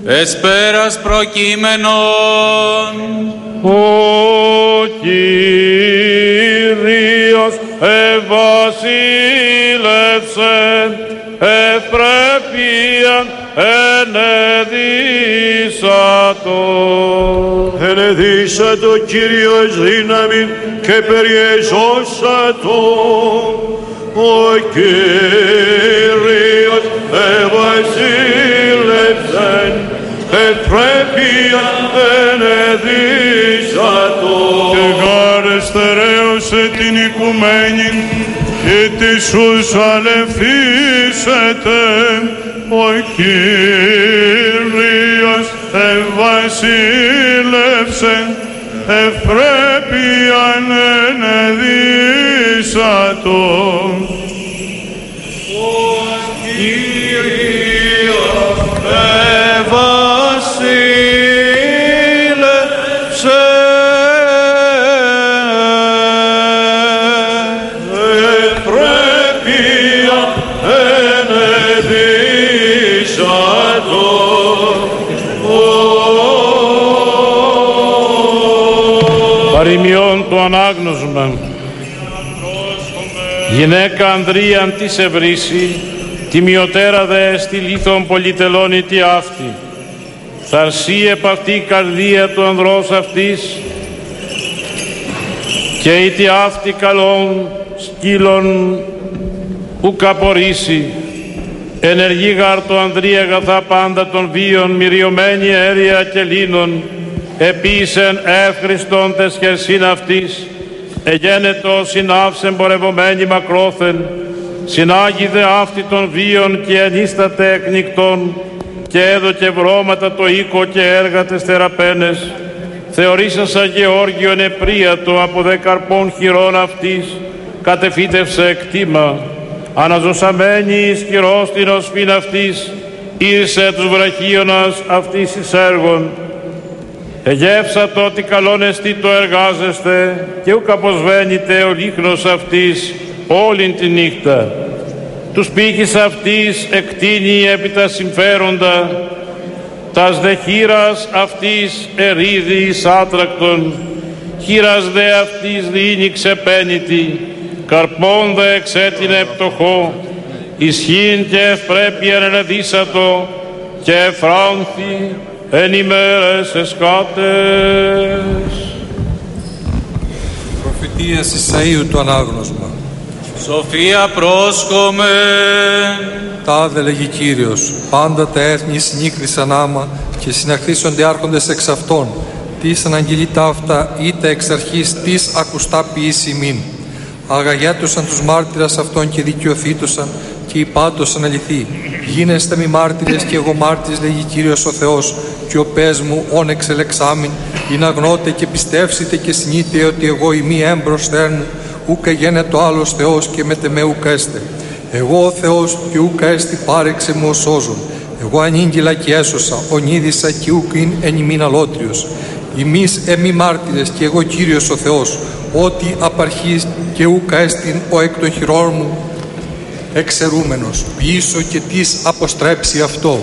Εσπέρας προκείμενον, ο Κύριος ευασίλευσεν, ευπρέπειαν ενεδύσατο. Ενεδύσατο Κύριο εις δύναμιν και περιεζώσατο. Ο Κύριος ευασίλευσεν, ευπρέπειαν ενεδύσατο. Και γαρεστερέωσε την οικουμένη και της ους αλευθύσετε. Ο Κύριος ευασίλευσεν, ευπρέπειαν ενεδύσατο. Παροιμιών το ανάγνωσμα. Γυναίκα Ανδρίαν της ευρύση, τιμιωτέρα δε στη λίθον πολυτελώνει τι αυτή. Θαρσεί επ' αυτή η καρδία του ανδρός αυτής και η τι αυτή καλών σκύλων ου καπορήσει. Ενεργή γάρ το Ανδρία αγαθά πάντα των βίων, μυριωμένη αέρια και λίνων, επίσεν εύχριστον τες χερσίν αυτής, εγένετο συνάψεν πορευωμένη μακρόθεν, συνάγιδε αυτή των βίων και ενίσταται εκνικτών, και έδωκε βρώματα το οίκο και έργα τες θεραπαίνες. Θεωρήσασα Γεώργιον επρίατο από δε καρπών χειρών αυτής, κατεφύτευσε εκτίμα, αναζωσαμένη ισχυρός την οσφήν αυτής, ήρσε τους βραχίωνας αυτής εις έργων. Εγεύσατο ότι καλόν εστί το εργάζεστε και ουκ αποσβαίνεται ο λίχνος αυτής όλην τη νύχτα. Τους πύχης αυτής εκτείνει επί τα συμφέροντα, τας δε χείρας αυτής ερίδη εις άτρακτον, χείρας δε αυτής δίνει ξεπένητη, καρπών δε εξέτεινε πτωχό, ισχύν και ευπρέπειαν ενεδύσατο και εφράνθη εν ημέρες εσκάτες. Προφητείας Ισαΐου το ανάγνωσμα. Σοφία πρόσκομε. Τάδε λέγει Κύριος, πάντα τα έθνη συνήκλησαν άμα και συναχθήσονται άρχοντες εξ αυτών. Τις αναγγελεί ταύτα είτε εξ αρχής της ακουστά ποιήση μην. Αγαγέτωσαν τους μάρτυρας αυτών και δικαιωθήτωσαν και υπάτωσαν αληθή. Γίνεστε μη μάρτυρες και εγώ μάρτυρες, λέγει Κύριος ο Θεός, και ο πες μου όν εξελεξάμην, ή να γνώτε και πιστεύσετε και συνείτε ότι εγώ ημί έμπρος θέρνου, ούκα γένετο άλλος Θεός και μετεμέ ούκα έστε. Εγώ ο Θεός και ούκα έστι πάρεξε μου ως σώζον. Εγώ ανήγγυλα και έσωσα, ονείδησα και ούκ ειν εν ημίν αλότριος. Ημείς εμεί μάρτυρες και εγώ Κύριος ο Θεός, ότι απαρχής και ούκα έστιν ο εκ των χειρών μου εξαιρούμενος, πίσω και τις αποστρέψει αυτό.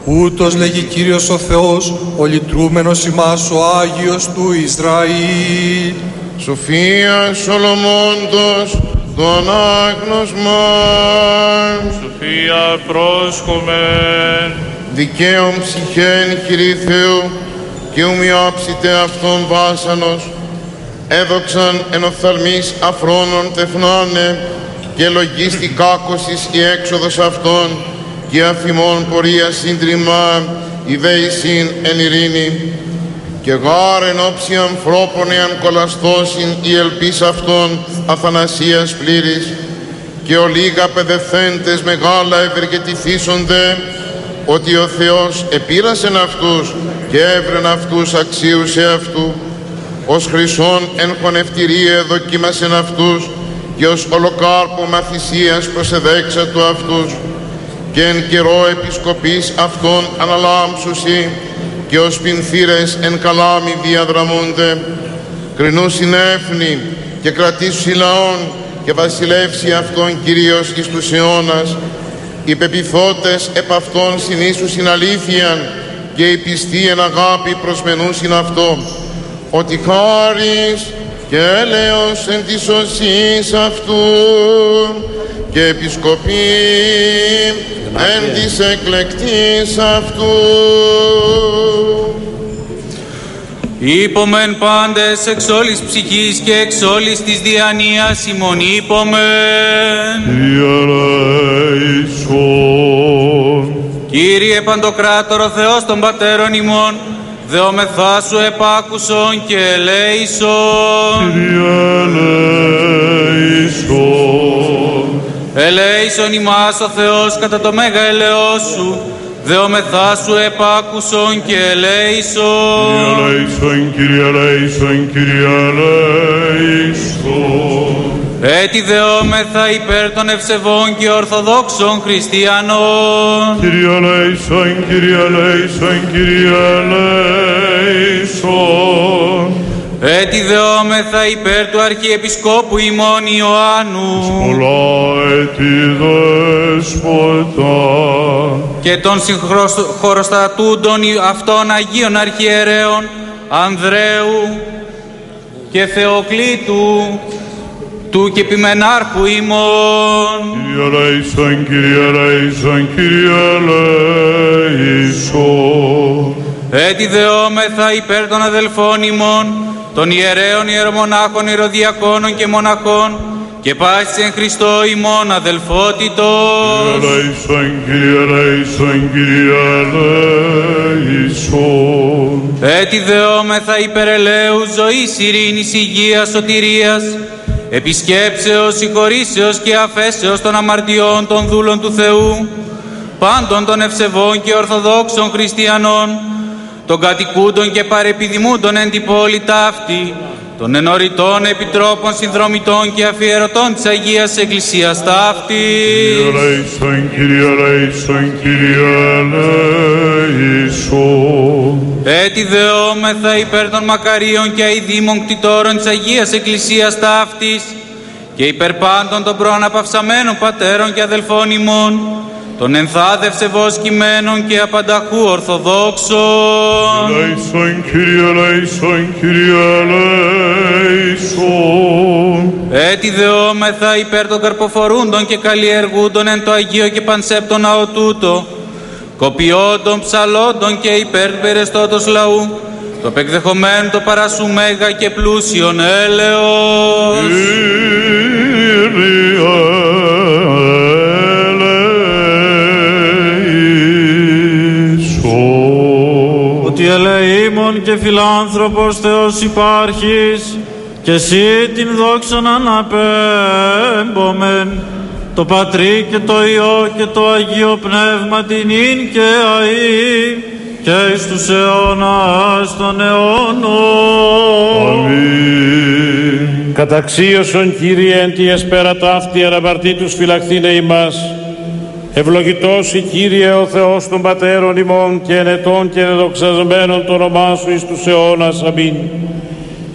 Ούτως λέγει Κύριος ο Θεός, ο λυτρούμενος ημάς ο Άγιος του Ισραήλ. Σοφία Σολομώντος το ανάγνωσμα. Σοφία πρόσκομεν. Δικαίων ψυχέν χειρή Θεού και ομοιάψητε αυτόν βάσανος, έδοξαν εν οφθαλμής αφρόνων τεφνάνε και λογίστη κάκωσης η έξοδος αυτών και αφημών πορεία σύντριμα ιδέησιν εν ειρήνη. και γάρ εν όψη ανθρώπων εαν κολαστώσιν η ελπίς αυτών αθανασίας πλήρης, και ολίγα παιδευθέντες μεγάλα ευεργετηθήσονται, ότι ο Θεός επήρασεν αυτούς και έβρεν αυτούς αξίους εαυτού, ως χρυσόν εν χωνευτηρίε δοκίμασεν αυτούς, και ως ολοκάρπωμα θυσίας προσεδέξατο αυτούς, και εν καιρό επισκοπής αυτών αναλάμψουσι, και ως πινθύρες εν καλάμι διαδραμούνται, κρινούσιν έθνη και κρατήσουσι λαών, και βασιλεύσει αυτόν Κυρίως εις τους αιώνας. Οι πεποιθώτες επ' αυτόν συνήσουσιν αλήθειαν, και οι πιστοί εν αγάπη προσμενούσιν αυτό, ότι χάρις και έλεος εν της σωσής αυτού, και επισκοπή εν της εκλεκτής αυτού. Είπομεν πάντες εξ όλης ψυχής και εξ όλης της διανοίας ημών είπομεν. Κύριε Παντοκράτορο Θεός των Πατέρων ημών, δεόμεθά σου επάκουσον και ελέησον. Ελέησον ημάς ο Θεός κατά το μέγα ελεός σου, δεόμεθά σου επάκουσον και ελέησον. Κύριε ελέησον, Κύριε ελέησον. Έτσι δεόμεθα υπέρ των ευσεβών και ορθοδόξων χριστιανών. Κύριε ελέησον, Κύριε ελέησον, Κύριε ελέησον. Έτσι δεόμεθα υπέρ του Αρχιεπισκόπου ημών Ιωάννου πολλά έτη δέσποτα και των συγχωροστατούντων αυτών Αγίων Αρχιερέων Ανδρέου και Θεοκλήτου του και Πιμενάρχου ημών. Κύριε ελέησον, Κύριε ελέησον, Κύριε ελέησον. Έτσι δεόμεθα υπέρ των αδελφών ημών, των ιερέων, ιερομονάχων, ιεροδιακόνων και μοναχών, και πάσης εν Χριστώ ημών αδελφότητος. Κύριε ελέησον, Κύριε ελέησον, Κύριε ελέησον. Έτσι δεόμεθα υπέρ ελέους, ζωής, ειρήνης, υγείας, σωτηρίας, επισκέψεως, συγχωρήσεως και αφέσεως των αμαρτιών των δούλων του Θεού, πάντων των ευσεβών και ορθοδόξων χριστιανών, των κατοικούντων και παρεπιδημούντων εν την πόλη ταύτη, των ενωριτών επιτρόπων, συνδρομητών και αφιερωτών της Αγίας Εκκλησίας ταύτης. Κύριε ελέησον, Κύριε ελέησον, Κύριε ελέησον. Έτσι δεόμεθα υπέρ των μακαρίων και αηδήμων κτητόρων της Αγίας Εκκλησίας ταύτης και υπέρ πάντων των προαναπαυσαμένων πατέρων και αδελφών ημών, των ενθάδευσε βοσκημένων και απανταχού ορθοδόξων. Ελέησον, Κύριε ελέησον, Κύριε ελέησον. Έτσι δεόμεθα υπέρ των καρποφορούντων και καλλιεργούντων εν το Αγίο και Πανσέπτο ναό τούτο, κοπιόντων, ψαλόντων και υπέρ του περαιστώτος λαού, το πεκδεχομένου το παρασού μέγα και πλούσιον έλεος. Ότι ελεήμων και φιλάνθρωπος Θεός υπάρχεις, και εσύ την δόξαν αναπέμπομεν, το Πατρί και το Υιό και το Αγίο Πνεύμα την ίν και αΐ και εις τους αιώνας των αιώνων. Αμήν. Καταξίωσον, Κύριε, εν τη εσπέρα ταύτη αναπαρτήτους φυλαχθήνε ημάς. Ευλογητός η Κύριε ο Θεός των Πατέρων ημών και ενετών και δεδοξασμένων το όνομά Σου εις τους αιώνας. Αμήν.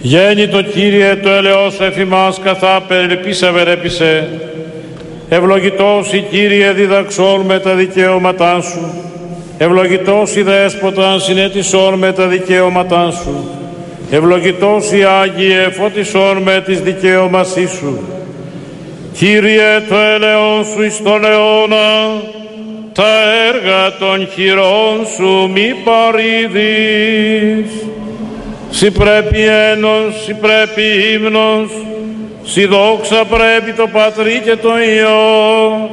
Γέννητο Κύριε το ελεός εφ' ημάς καθά περιλυπήσαβεν έπεισε. Ευλογητός η Κύριε διδαξών με τα δικαιώματά Σου. Ευλογητός η Δέσποτα συνέτησόν με τα δικαιώματά Σου. Ευλογητός η Άγιε φώτισόν με τις δικαιώμασή Σου. Κύριε το έλεον Σου εις τον αιώνα, τα έργα των χειρών Σου μη παρήδεις. Συ πρέπει ένος, συ πρέπει ύμνος, συ δόξα πρέπει το Πατρί και το Υιό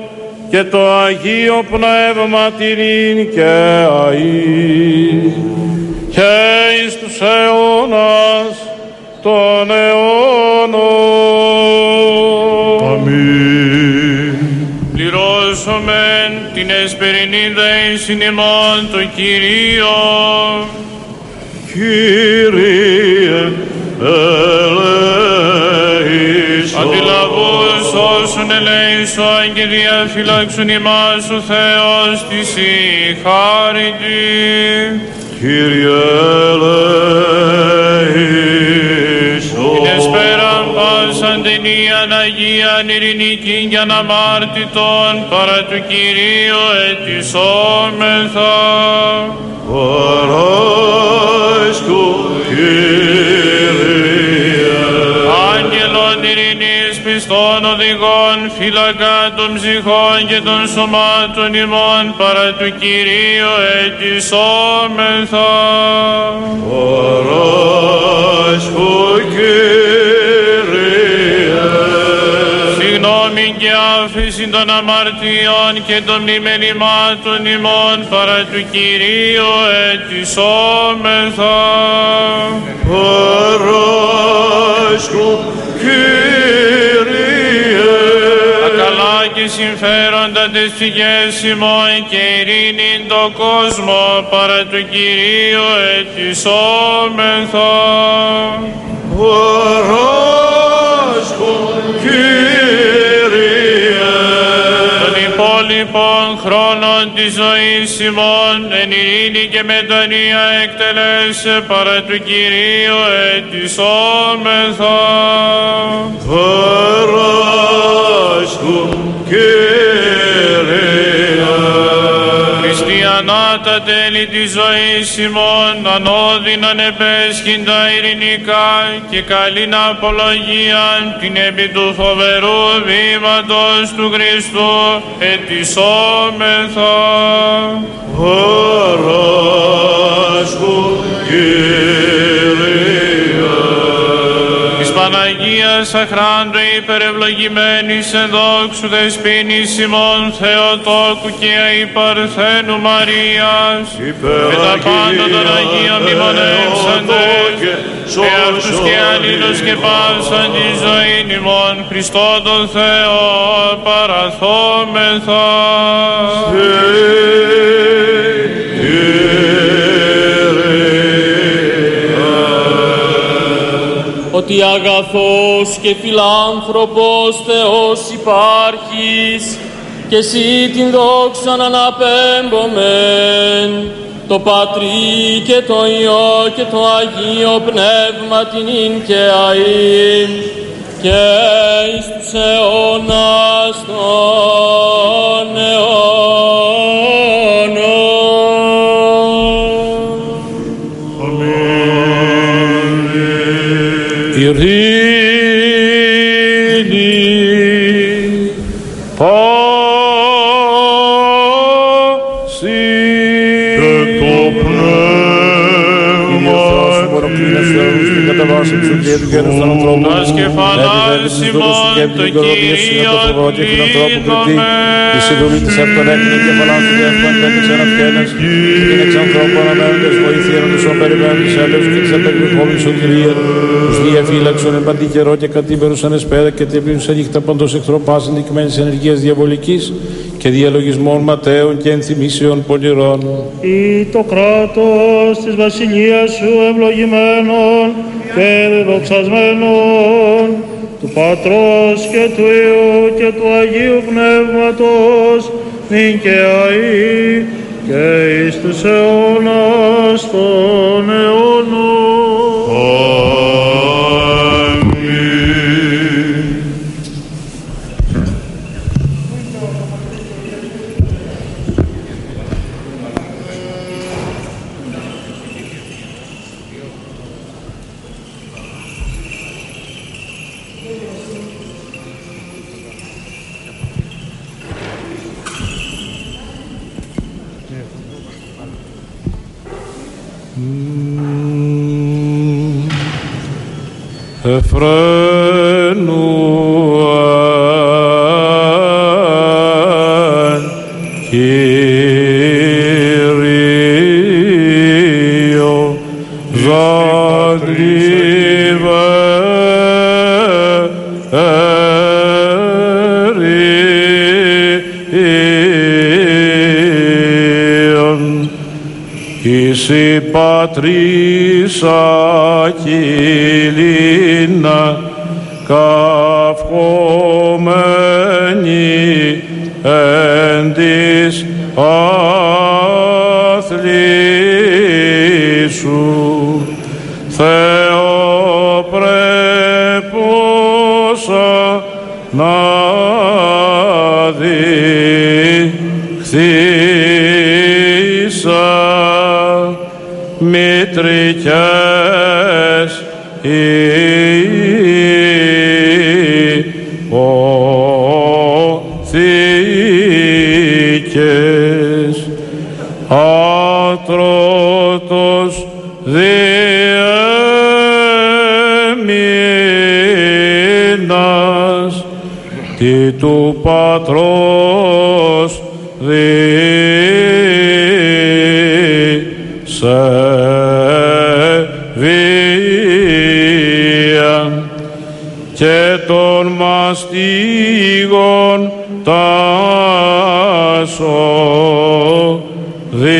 και το Αγίο Πνεύμα την ίν και αΐ και εις τους αιώνας των αιώνων. Αμήν. Πληρώσομεν την εσπερινίδα εις ημών το Κυρίο. Κύριε, ελέησον. Αντιλαβούς όσων ελέησον και διαφυλάξουν ημάς ο Θεός της η χάρητη. Κύριε, ελέησον. Την εσπέραν πάσαν ταινίαν Αγίαν ειρηνικήν και αναμάρτητον παρά του Κυρίου ετισόμεθα. Παράσκον, Κύριε. Άγγελον ειρηνής πιστών οδηγών, φύλακα των ψυχών και των σωμάτων ημών παρά του Κυρίου ετισόμεθα. Παράσκον, Κύριε. Συγγνώμη και άφεση των αμαρτιών και των μνημενημάτων ημών παρά του Κυρίου ετισόμεθα. Παράσκον, Κύριε. Τα καλά και συμφέροντα τες ψυχές ημών και ειρήνην το κόσμο παρά του Κυρίου ετισόμεθα. Παράσκον, Κύριε. Των υπόλοιπων χρόνων της ζωής ημών εν ειρήνη και μετανία εκτελέσε παρά του Κυρίου ετισόμεθα. Παράσκον, Κύριε. Χριστιανά τα τέλη της ζωής ημών ανώδυναν επέσχυντα ειρηνικά και καλήν απολογίαν την επί του φοβερού βήματος του Χριστού ετισόμεθα. Παράσκον, Κύριε. Της Παναγίας αχράντου υπερευλογημένης εν δόξου δεσποίνης ημών Θεοτόκου και αϊπαρθένου Μαρίας με τα πάντα των Αγίων μνημονεύσαντες και αυτούς και αλλήλους και πάσαν τη ζωήν ημών Χριστό τον Θεό παραθόμεθα. Ότι αγαθός και φιλάνθρωπος Θεός υπάρχεις και εσύ την δόξαν αναπέμπομεν το Πατρί και το Υιό και το Αγίο Πνεύμα την ίν και αΐν και εις τους αιώνας των αιώνων. Ειρήνη, πάση Και το πνεύμα Τας κεφαλάς ημών το Κύριο κλείνομαι. Η συντολή της αυτόν έκρινε κεφαλάς του δεύτερον πέτυξε ένας κένας και την εξ ανθρώπου αναμένοντες βοηθήραν τους ομπεριμένους έλεους και τις απεκριχόμενους σωτηρίες τους διαφύλαξον εν παντή καιρό και κατήπερουσαν εσπέρα και τέπλην σε νύχτα παντός εχθρό πάσιν νικημένης ενεργείας διαβολικής και διαλογισμών ματέων και ενθυμίσεων πονηρών. Ή το κράτος της βασιλείας σου ευλογημένων και δεδοξασμένων του Πατρός και του Υιού και του Αγίου Πνεύματος νυν και αεί και εις τους αιώνας των αιώνων. Εφραίνουαν Κύριο Εσύ Πατρίς Ακυλίνα, καυχωμένη εν της αθλήσου, Θεοπρέπουσα να δειχθήσα, μητρικές υποθήκες, άτρωτος διέμεινας, τι του Πατρός βίαν και των μαστίγων τάσο δίνας,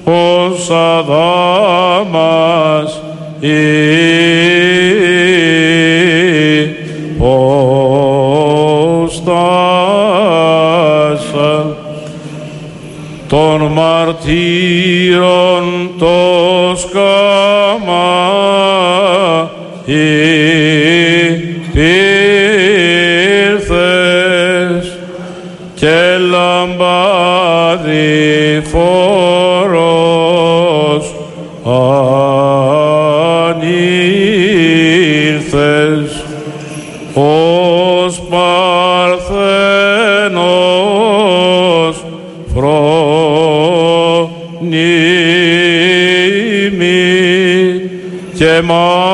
ως Αδάμας υποστάσα, των μαρτύρων το σκάμα υπήρθες και λαμπάδι φόρος ανήρθες, ως Παρθένος φρονίμη και μάρτυσα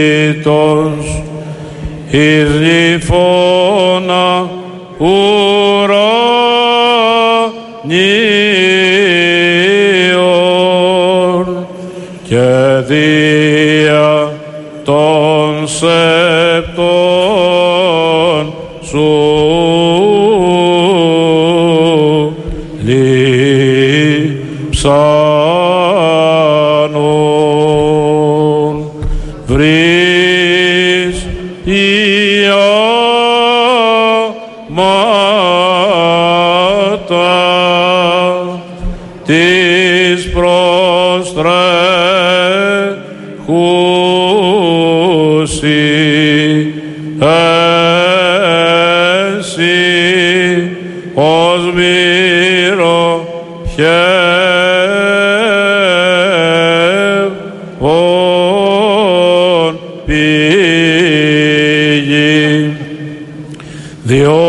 τίτος εις νυφώνα ουρανίων και δια των σεπτών σου λείψανον βρεις ιάματα της προστρέχουσι εσύ ως μύρο χεύων πήγη, διό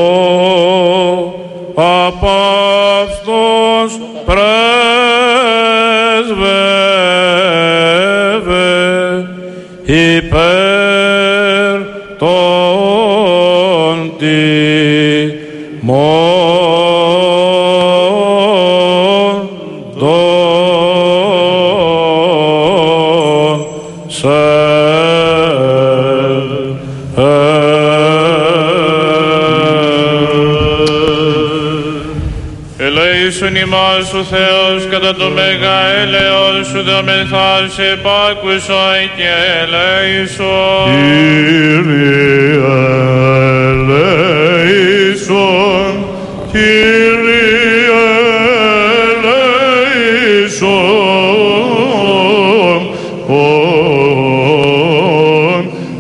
απαύστος πρέσβευε υπέρ των τιμών των Ελέησον ημάς ο Θεός κατά το μέγα έλεος σου δομεθά σε επάκουσον και ελέησον. Κύριε ελέησον, Κύριε ελέησον,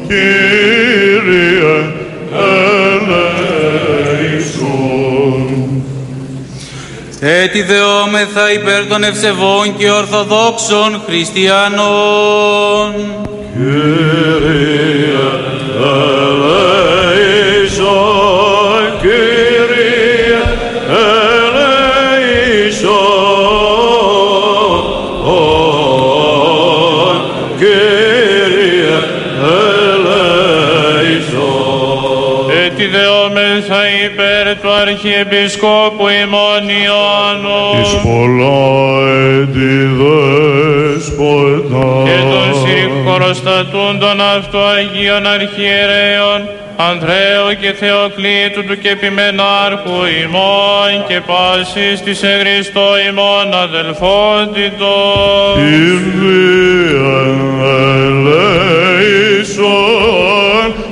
Κύριε ελέησον. Έτσι δεόμεθα υπέρ των ευσεβών και ορθοδόξων χριστιανών. Κύριε ελέησον, Κύριε ελέησον, Κύριε ελέησον. Έτσι δεόμεθα υπέρ του Αρχιεπισκόπου ημών Ιωάννου εις πολλά έτη δέσποτα και των συρχοροστατούντων αυτού Αγίων Αρχιερέων Ανδρέου και Θεοκλήτου του και Επιμενάρχου ημών και πάσης της εν Χριστώ ημών αδελφότητος. Κύριε ελέησον,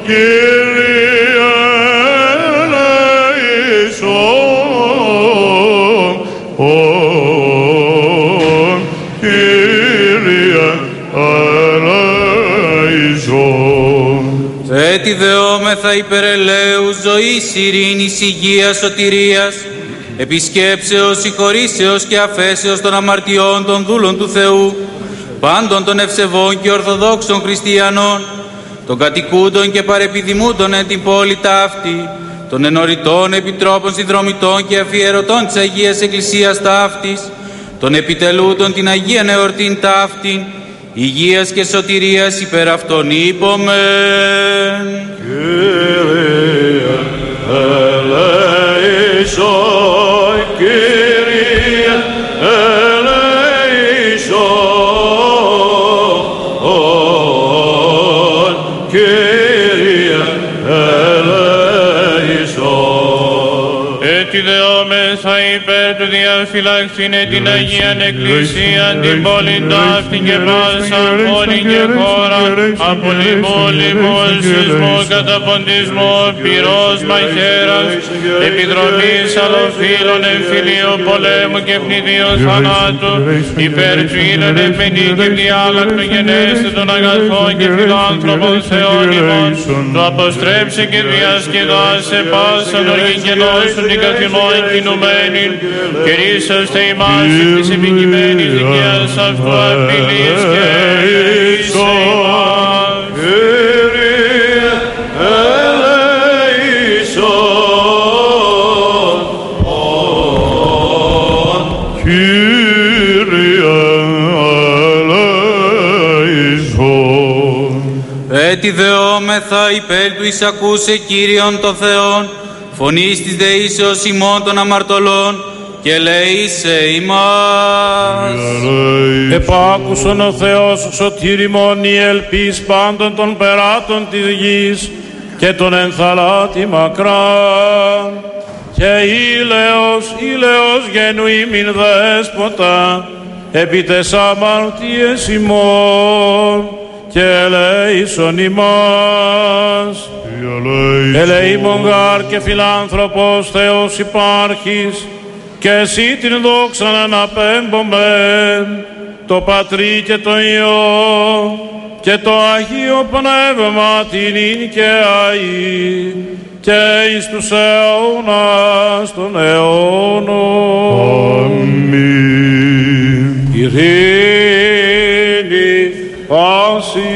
Κύριε ελέησον, Κύριε ελέησον. Έτι δεόμεθα υπερελαίου ζωής, ειρήνης, υγείας, σωτηρίας, επισκέψεως, συγχωρήσεως και αφέσεως των αμαρτιών των δούλων του Θεού, πάντων των ευσεβών και ορθοδόξων χριστιανών, των κατοικούντων και παρεπιδημούντων εν την πόλη ταύτη, των ενωρητών επιτρόπων συνδρομητών και αφιερωτών της Αγίας Εκκλησίας ταύτης, των επιτελούντων την Αγία Εορτήν ταύτην, υγείας και σωτηρίας υπέρ αυτών είπομεν. Κύριε ελέησον, Κύριε ελέησον, Κύριε ελέησον. Έτσι δεόμεθα υπέρ του διαφυλάξεινε την Αγίαν Εκκλησίαν την πόλην ταύτη και πάσαν πόλη και χώρα από λοιμού, σεισμού, καταποντισμού, πυρός, μαχαίρας, επιδρομής, αλλοφύλων, εμφυλίου, πολέμου και πνιδίου θανάτου, υπέρ του ήλων επενή και διάλακτο γενέστε των αγαθών και φιλάνθρωπων Θεών ημών, το αποστρέψε και διασκεδάσε πάσαν οργή και νόσουν την καθημών κινουμένην, και ρίσαστε ημάς της επικειμένης δικαίας αυτού απειλής και ελέησε ημάς. Κύριε ελέησον, Κύριε ελέησον. Έτι δεόμεθα υπέρ του εισακούσε Κύριον το Θεόν, φωνής της δεήσεως ημών των αμαρτωλών, και λέησε ημάς. Επάκουσον ο Θεός σωτήριμον η ελπίς πάντων των περάτων της γης και των ενθαλάτη μακράν. Και ήλαιος γενου ημιν δέσποτα επί τες αμαρτίες ημών και ελέησον ημάς. Ελεήμον γάρ και φιλάνθρωπος Θεός υπάρχεις, και εσύ την δόξαν αναπέμπομεν, το Πατρί και το Υιό και το Αγίο Πνεύμα την ίν και αΐ και εις τους αιώνας των αιώνων. Αμήν. Ειρήνη πάση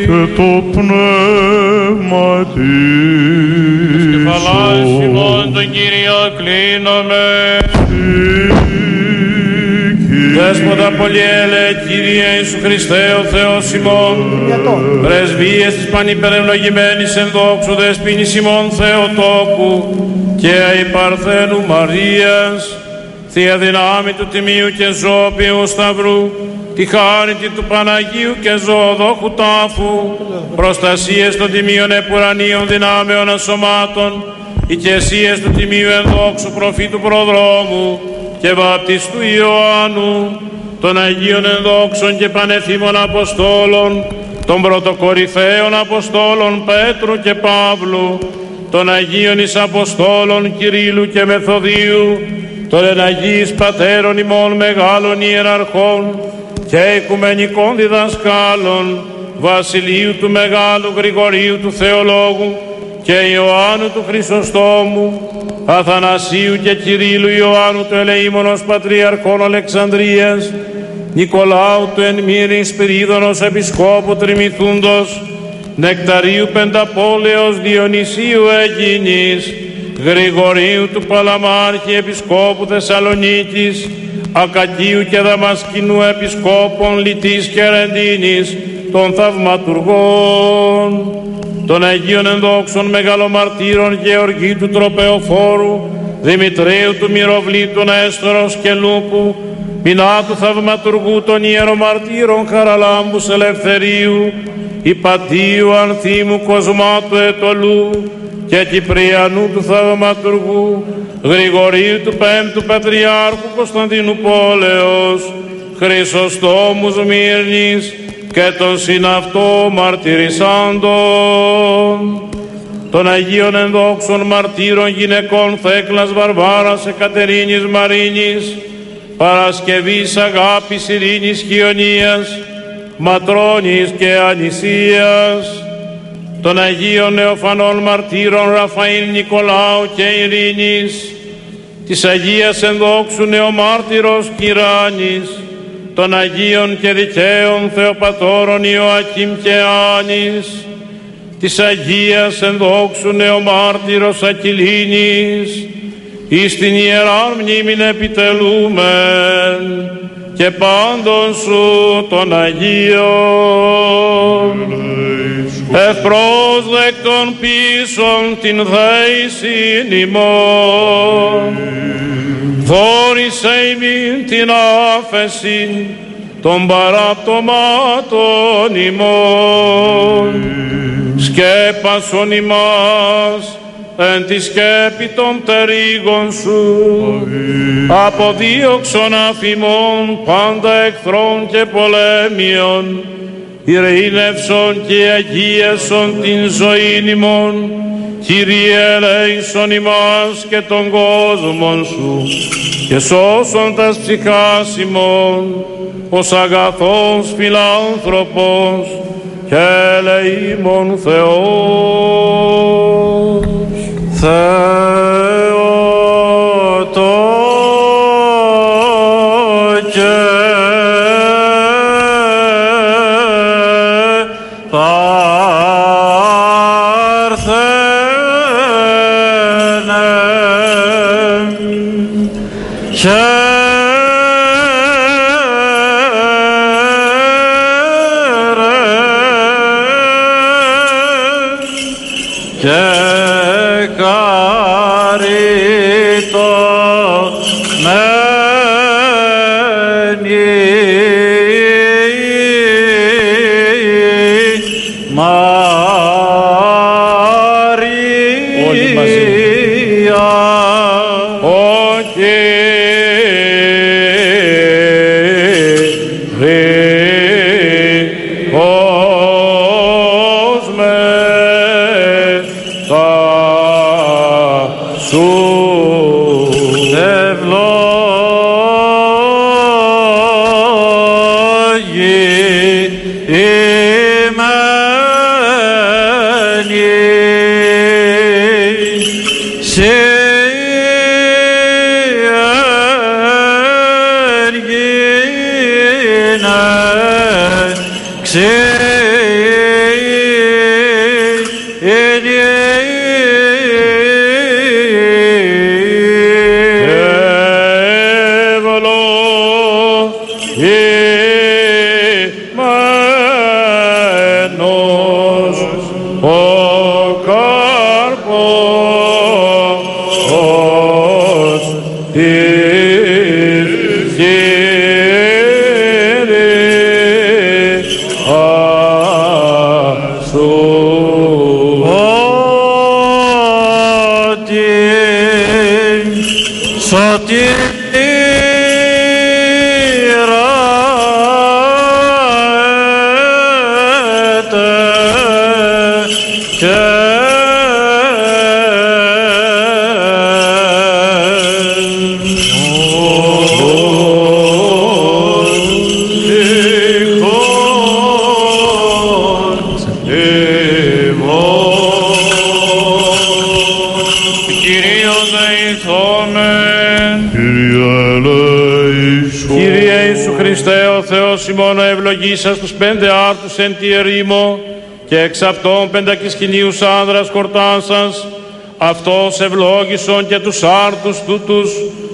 Και το πνεύμα της Κεφαλάσιμον τον Κύριο κλείνομαι. Δέσποτα πολυέλε, Κύριε Ιησού Χριστέ ο Θεός ημών, πρεσβείες της πανυπερευλογημένης εν δόξου δεσποίνης ημών Θεοτόκου και αη Παρθένου Μαρίας, Θεία δυνάμει του Τιμίου και Ζώπιου Σταυρού, τη χάρητη του Παναγίου και Ζωοδόχου τάφου, προστασίες των Τιμίων επουρανίων δυνάμεων ασωμάτων, οικεσίες του Τιμίου ενδόξου προφήτου προδρόμου και βαπτιστού Ιωάννου, των Αγίων ενδόξων και πανεθήμων Αποστόλων, των πρωτοκορυφαίων Αποστόλων Πέτρου και Παύλου, των Αγίων εις Αποστόλων Κυρίλλου και Μεθοδίου, των εναγίης Πατέρων ημών μεγάλων ιεραρχών και οικουμενικών διδασκάλων, Βασιλείου του Μεγάλου Γρηγορίου του Θεολόγου και Ιωάννου του Χρυσοστόμου, Αθανασίου και Κυρίλλου Ιωάννου του ελεήμονος Πατριαρχών Αλεξανδρίας, Νικολάου του εν Μύρη Σπυρίδωνος Επισκόπου Τριμηθούντος, Νεκταρίου Πενταπόλεως Διονυσίου Αιγίνης, Γρηγορίου του Παλαμάρχη Επισκόπου Θεσσαλονίκης, Ακακίου και Δαμασκηνού Επισκόπων Λιτής και Ρεντίνης, των θαυματουργών, των Αγίων ενδόξων μεγαλομαρτύρων Γεωργίου του Τροπεοφόρου, Δημητρίου του Μυροβλήτου Νέστορος και Λούπου, Μινά του Θαυματουργού των Ιερομαρτύρων Χαραλάμπους Ελευθερίου, Υπατίου Ανθίμου Κοσμάτου Ετωλού και Κυπριανού του Θαυματουργού, Γρηγορίου του Πέμπτου Πατριάρχου Κωνσταντίνου Πόλεως, Χρυσοστόμου Σμύρνης και των συναυτό μαρτυρισάντων, των Αγίων Ενδόξων Μαρτύρων Γυναικών Θέκλας Βαρβάρας Εκατερίνης Μαρίνης, Παρασκευής Αγάπης Ειρήνης Χιονίας, Ματρώνης και Ανησίας, των Αγίων Νεοφανών Μαρτύρων Ραφαήλ Νικολάου και Ειρήνης, της Αγίας Ενδόξου Νεομάρτυρος Κυράνης, των Αγίων και Δικαίων Θεοπατώρων Ιωακήμ και Άνης, της Αγίας Ενδόξου Νεομάρτυρος Ακυλίνης, εις την Ιεράν μνήμην επιτελούμεν και πάντων σου των Αγίων. Ευπρόσδεκτον πίσων την δέησιν ημών, δόρισε ημίν την άφεσιν των παραπτωμάτων ημών, σκέπασον ημάς εν τη σκέπη των τερίγων σου, αποδίωξον αφημών πάντα εχθρών και πολέμιων, ειρήνευσον και αγίασον την ζωήν ημών, Κύριε ελέησον ημάς και τον κόσμον σου και σώσον τας ψυχάς ημών, ως αγαθός φιλάνθρωπος και ελεήμων Θεός. Θεότο και ημών ευλογήσας τους 5 άρτους εν τη ερήμο και εξ αυτών πεντακισκηνίους άνδρας χορτάσας, αυτός ευλόγησον και τους άρτους τούτους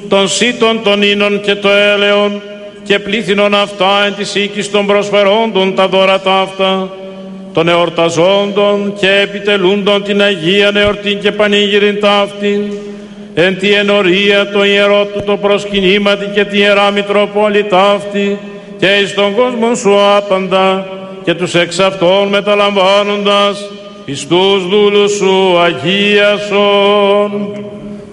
των σύτων των ίνων και το έλεον και πλήθυνον αυτά εν της οίκης των προσφερόντων τα δώρα ταύτα, των εορταζόντων και επιτελούντων την Αγία εορτήν και πανήγυριν ταύτην, εν τη ενορία το ιερό του το προσκυνήματι και τη Ιερά Μητροπόλη ταύτη και εις τον κόσμο σου άπαντα και τους εξ αυτών μεταλαμβάνοντας εις τους δούλους σου αγίασον,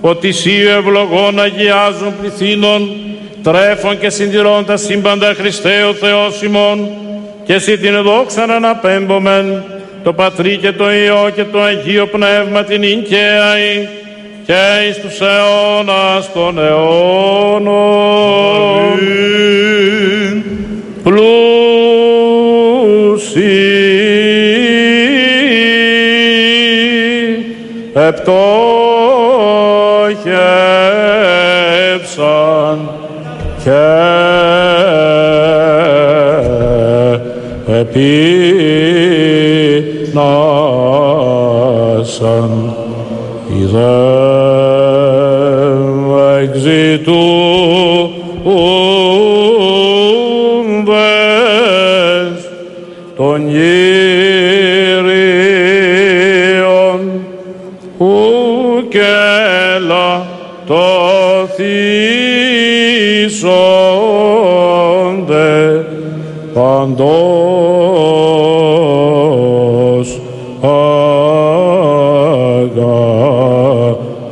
ότι σύ ευλογών αγιάζουν πληθύνων, τρέφων και συντηρών τα σύμπαντα Χριστέ ο Θεός ημών, και εσύ την δόξαν αναπέμπομεν, το Πατρί και το Υιό και το Αγίο Πνεύμα την ικαίαη, και εις τους αιώνας των αιώνων. Πλούσιοι επτόχευσαν και επίνασαν εξητούντες των Κύριων ουκέλα το θύσονται παντός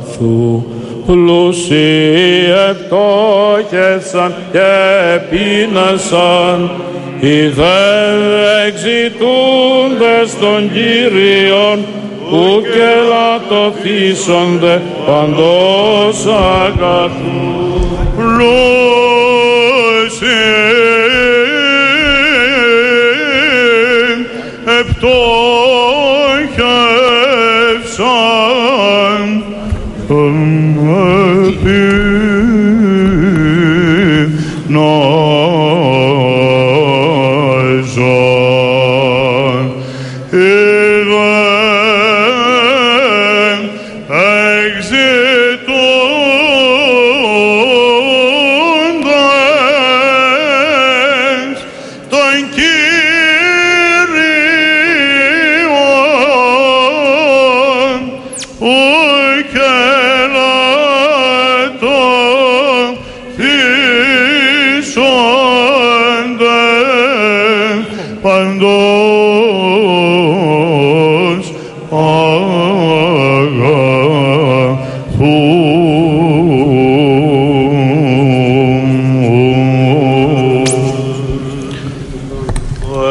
αγαθού. Πλούσιοι επτόχευσαν και επίνασαν, οι δε εξητούντες των Κύριων ουκέλα το θύσονται παντός αγαθού. Επτόχευσαν επίνασαν,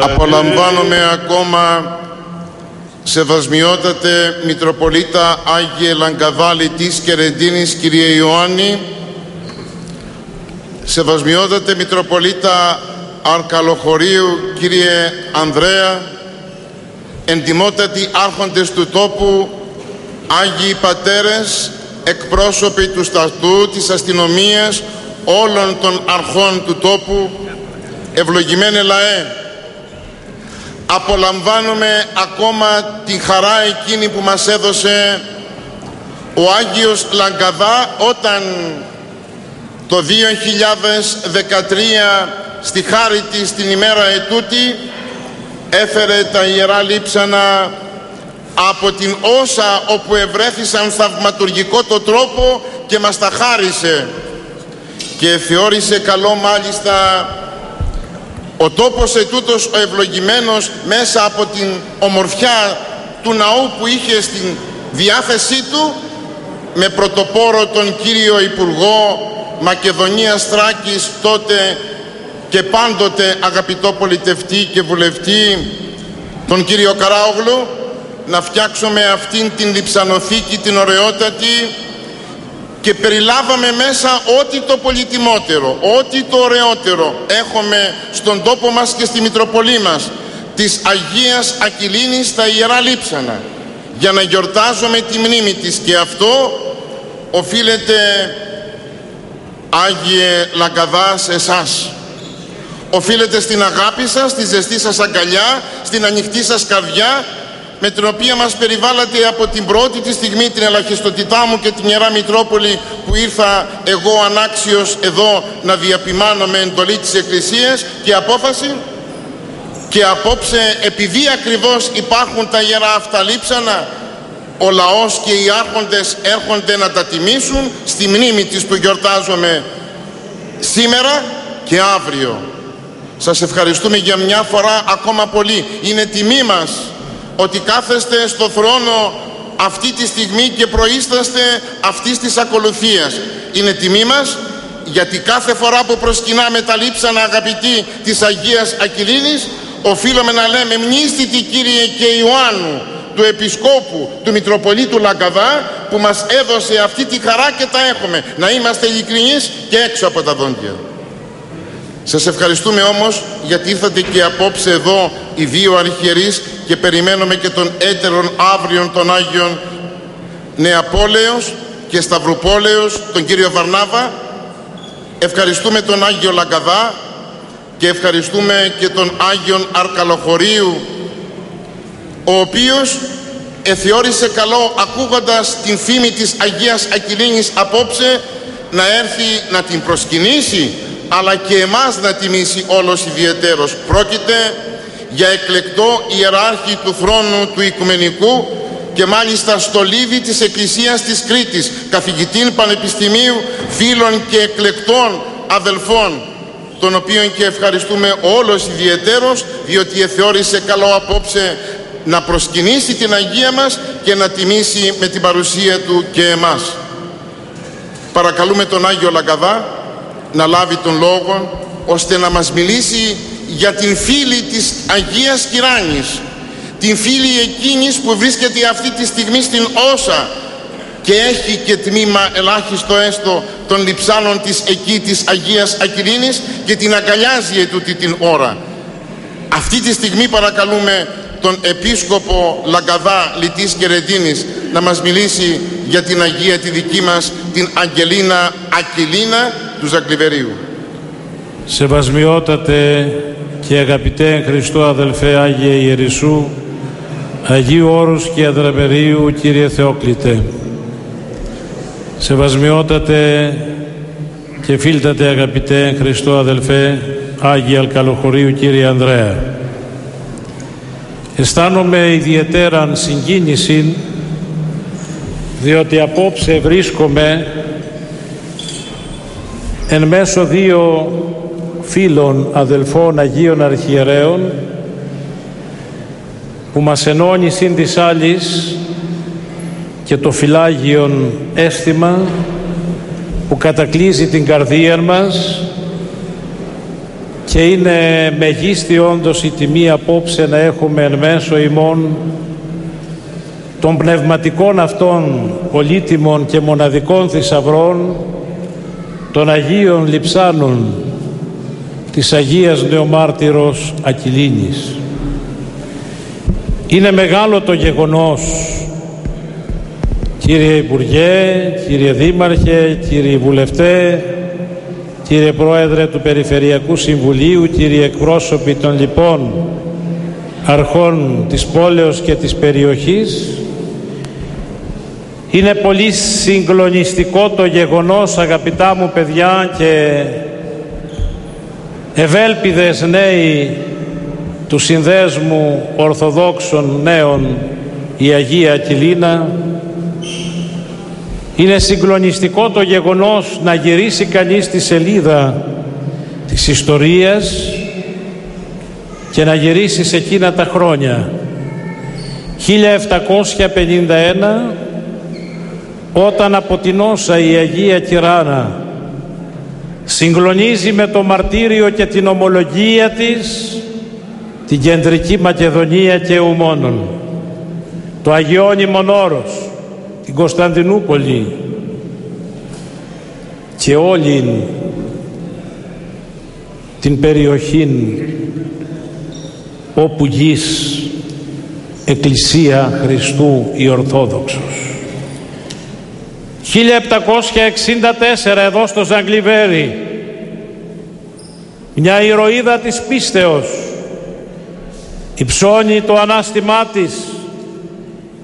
Απολαμβάνομαι ακόμα, Σεβασμιότατε Μητροπολίτα Άγιε Λαγκαδάλη της Κερεντίνης Κύριε Ιωάννη, Σεβασμιότατε Μητροπολίτα Αρκαλοχωρίου Κύριε Ανδρέα, εντιμότατοι άρχοντες του τόπου, Άγιοι Πατέρες, εκπρόσωποι του στρατού, της αστυνομίας, όλων των αρχών του τόπου, ευλογημένε λαέ, απολαμβάνουμε ακόμα τη χαρά εκείνη που μας έδωσε ο Άγιος Λαγκαδά όταν το 2013 στη χάρη της την ημέρα ετούτη έφερε τα Ιερά Λείψανα από την Όσα, όπου ευρέθησαν θαυματουργικό το τρόπο και μας τα χάρισε, και θεώρησε καλό μάλιστα ο τόπος ετούτος ο ευλογημένος, μέσα από την ομορφιά του ναού που είχε στην διάθεσή του, με πρωτοπόρο τον κύριο Υπουργό Μακεδονίας Θράκης, τότε και πάντοτε αγαπητό πολιτευτή και βουλευτή, τον κύριο Καράογλου, να φτιάξουμε αυτήν την λειψανοθήκη την ωραιότατη, και περιλάβαμε μέσα ό,τι το πολυτιμότερο, ό,τι το ωραιότερο έχουμε στον τόπο μας και στη Μητροπολή μας, της Αγίας Ακυλίνης τα Ιερά Λείψανα, για να γιορτάζουμε τη μνήμη της. Και αυτό οφείλεται, Άγιε Λαγκαδά, σε εσάς. Οφείλεται στην αγάπη σας, στη ζεστή σας αγκαλιά, στην ανοιχτή σας καρδιά, με την οποία μας περιβάλλατε από την πρώτη τη στιγμή, την ελαχιστότητά μου και την Ιερά Μητρόπολη, που ήρθα εγώ ανάξιος εδώ να διαπημάνω με εντολή της Εκκλησίας και απόφαση. Και απόψε, επειδή ακριβώς υπάρχουν τα Ιερά αυτά Λείψανα, ο λαός και οι άρχοντες έρχονται να τα τιμήσουν στη μνήμη της που γιορτάζουμε σήμερα και αύριο. Σας ευχαριστούμε για μια φορά ακόμα πολύ. Είναι τιμή μας ότι κάθεστε στο θρόνο αυτή τη στιγμή και προείσταστε αυτής της ακολουθίας. Είναι τιμή μας γιατί κάθε φορά που προσκυνάμε τα λείψανα, αγαπητοί, της Αγίας Ακυλίνης, οφείλουμε να λέμε μνήστητη Κύριε και Ιωάννου, του Επισκόπου, του Μητροπολίτου Λαγκαδά, που μας έδωσε αυτή τη χαρά και τα έχουμε. Να είμαστε ειλικρινείς και έξω από τα δόντια. Σας ευχαριστούμε όμως γιατί ήρθατε και απόψε εδώ οι δύο αρχιερείς και περιμένουμε και τον έτερον αύριον των Άγιων Νεαπόλεως και Σταυρουπόλεως, τον κύριο Βαρνάβα. Ευχαριστούμε τον Άγιο Λαγκαδά και ευχαριστούμε και τον Άγιον Αρκαλοχωρίου, ο οποίος θεώρησε καλό, ακούγοντας την φήμη της Αγίας Ακυλίνης απόψε, να έρθει να την προσκυνήσει, αλλά και εμάς να τιμήσει όλος ιδιαιτέρως. Πρόκειται για εκλεκτό ιεράρχη του θρόνου του Οικουμενικού και μάλιστα στολίδι της Εκκλησίας της Κρήτης, καθηγητήν πανεπιστημίου, φίλων και εκλεκτών αδελφών, τον οποίον και ευχαριστούμε όλος ιδιαιτέρως, διότι θεώρησε καλό απόψε να προσκυνήσει την Αγία μας και να τιμήσει με την παρουσία του και εμάς. Παρακαλούμε τον Άγιο Λαγκαδά να λάβει τον λόγο, ώστε να μας μιλήσει για την φίλη της Αγίας Κυράνης, την φίλη εκείνης που βρίσκεται αυτή τη στιγμή στην Όσα και έχει και τμήμα ελάχιστο έστω των λειψάνων της εκεί της Αγίας Ακυλίνης και την αγκαλιάζει ετούτη την ώρα. Αυτή τη στιγμή παρακαλούμε τον Επίσκοπο Λαγκαδά Λιτής και Ρεντίνης να μας μιλήσει για την Αγία τη δική μας, την Αγγελίνα Ακυλίνα του Ζαγκλιβερίου. Σεβασμιότατε και αγαπητέ εν Χριστώ αδελφέ Άγιε Ιερισσού, Αγίου Όρους και Αδραπερίου Κύριε Θεόκλητε, σεβασμιότατε και φίλτατε αγαπητέ εν Χριστώ αδελφέ Άγιε Αλκαλοχωρίου Κύριε Ανδρέα, αισθάνομαι ιδιαιτέραν συγκίνηση, διότι απόψε βρίσκομαι εν μέσω δύο φίλων αδελφών Αγίων Αρχιερέων που μας ενώνει συν της άλλης και το φυλάγιον αίσθημα που κατακλείζει την καρδία μας, και είναι μεγίστη όντως η τιμή απόψε να έχουμε εν μέσω ημών των πνευματικών αυτών πολύτιμων και μοναδικών θησαυρών, των Αγίων Λειψάνων της Αγίας Νεομάρτυρος Ακυλίνης. Είναι μεγάλο το γεγονός, κύριε Υπουργέ, κύριε Δήμαρχε, κύριε Βουλευτέ, κύριε Πρόεδρε του Περιφερειακού Συμβουλίου, κύριοι εκπρόσωποι των λοιπών αρχών της πόλεως και της περιοχής, είναι πολύ συγκλονιστικό το γεγονός, αγαπητά μου παιδιά και ευέλπιδες νέοι του Συνδέσμου Ορθοδόξων Νέων η Αγία Ακυλίνα, είναι συγκλονιστικό το γεγονός να γυρίσει κανείς τη σελίδα της ιστορίας και να γυρίσει σε εκείνα τα χρόνια 1751, όταν από την Όσα η Αγία Κυράνα συγκλονίζει με το μαρτύριο και την ομολογία της την Κεντρική Μακεδονία και ουμόνον, το Αγιώνυμον Όρος, την Κωνσταντινούπολη και όλη την περιοχή όπου γης Εκκλησία Χριστού η Ορθόδοξος. 1764 εδώ στο Ζαγκλιβέρι, μια ηρωίδα της πίστεως υψώνει το ανάστημά της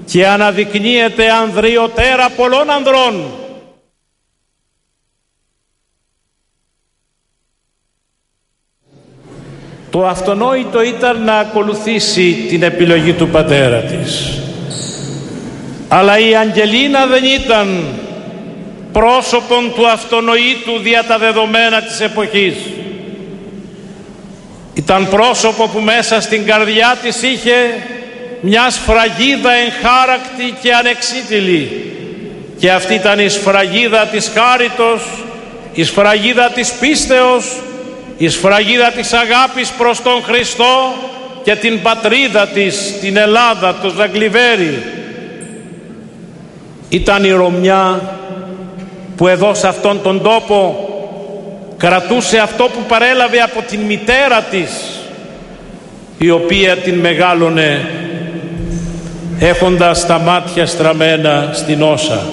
και αναδεικνύεται ανδριωτέρα πολλών ανδρών. Το αυτονόητο ήταν να ακολουθήσει την επιλογή του πατέρα της. Αλλά η Αγγελίνα δεν ήταν πρόσωπον του αυτονοήτου δια τα δεδομένα της εποχής. Ήταν πρόσωπο που μέσα στην καρδιά της είχε μια σφραγίδα εγχάρακτη και ανεξίτηλη, και αυτή ήταν η σφραγίδα της χάριτος, η σφραγίδα της πίστεως, η σφραγίδα της αγάπης προς τον Χριστό και την πατρίδα της, την Ελλάδα, το Ζαγκλιβέρι. Ήταν η Ρωμιά που εδώ σε αυτόν τον τόπο κρατούσε αυτό που παρέλαβε από την μητέρα της, η οποία την μεγάλωνε έχοντας τα μάτια στραμμένα στην όσα,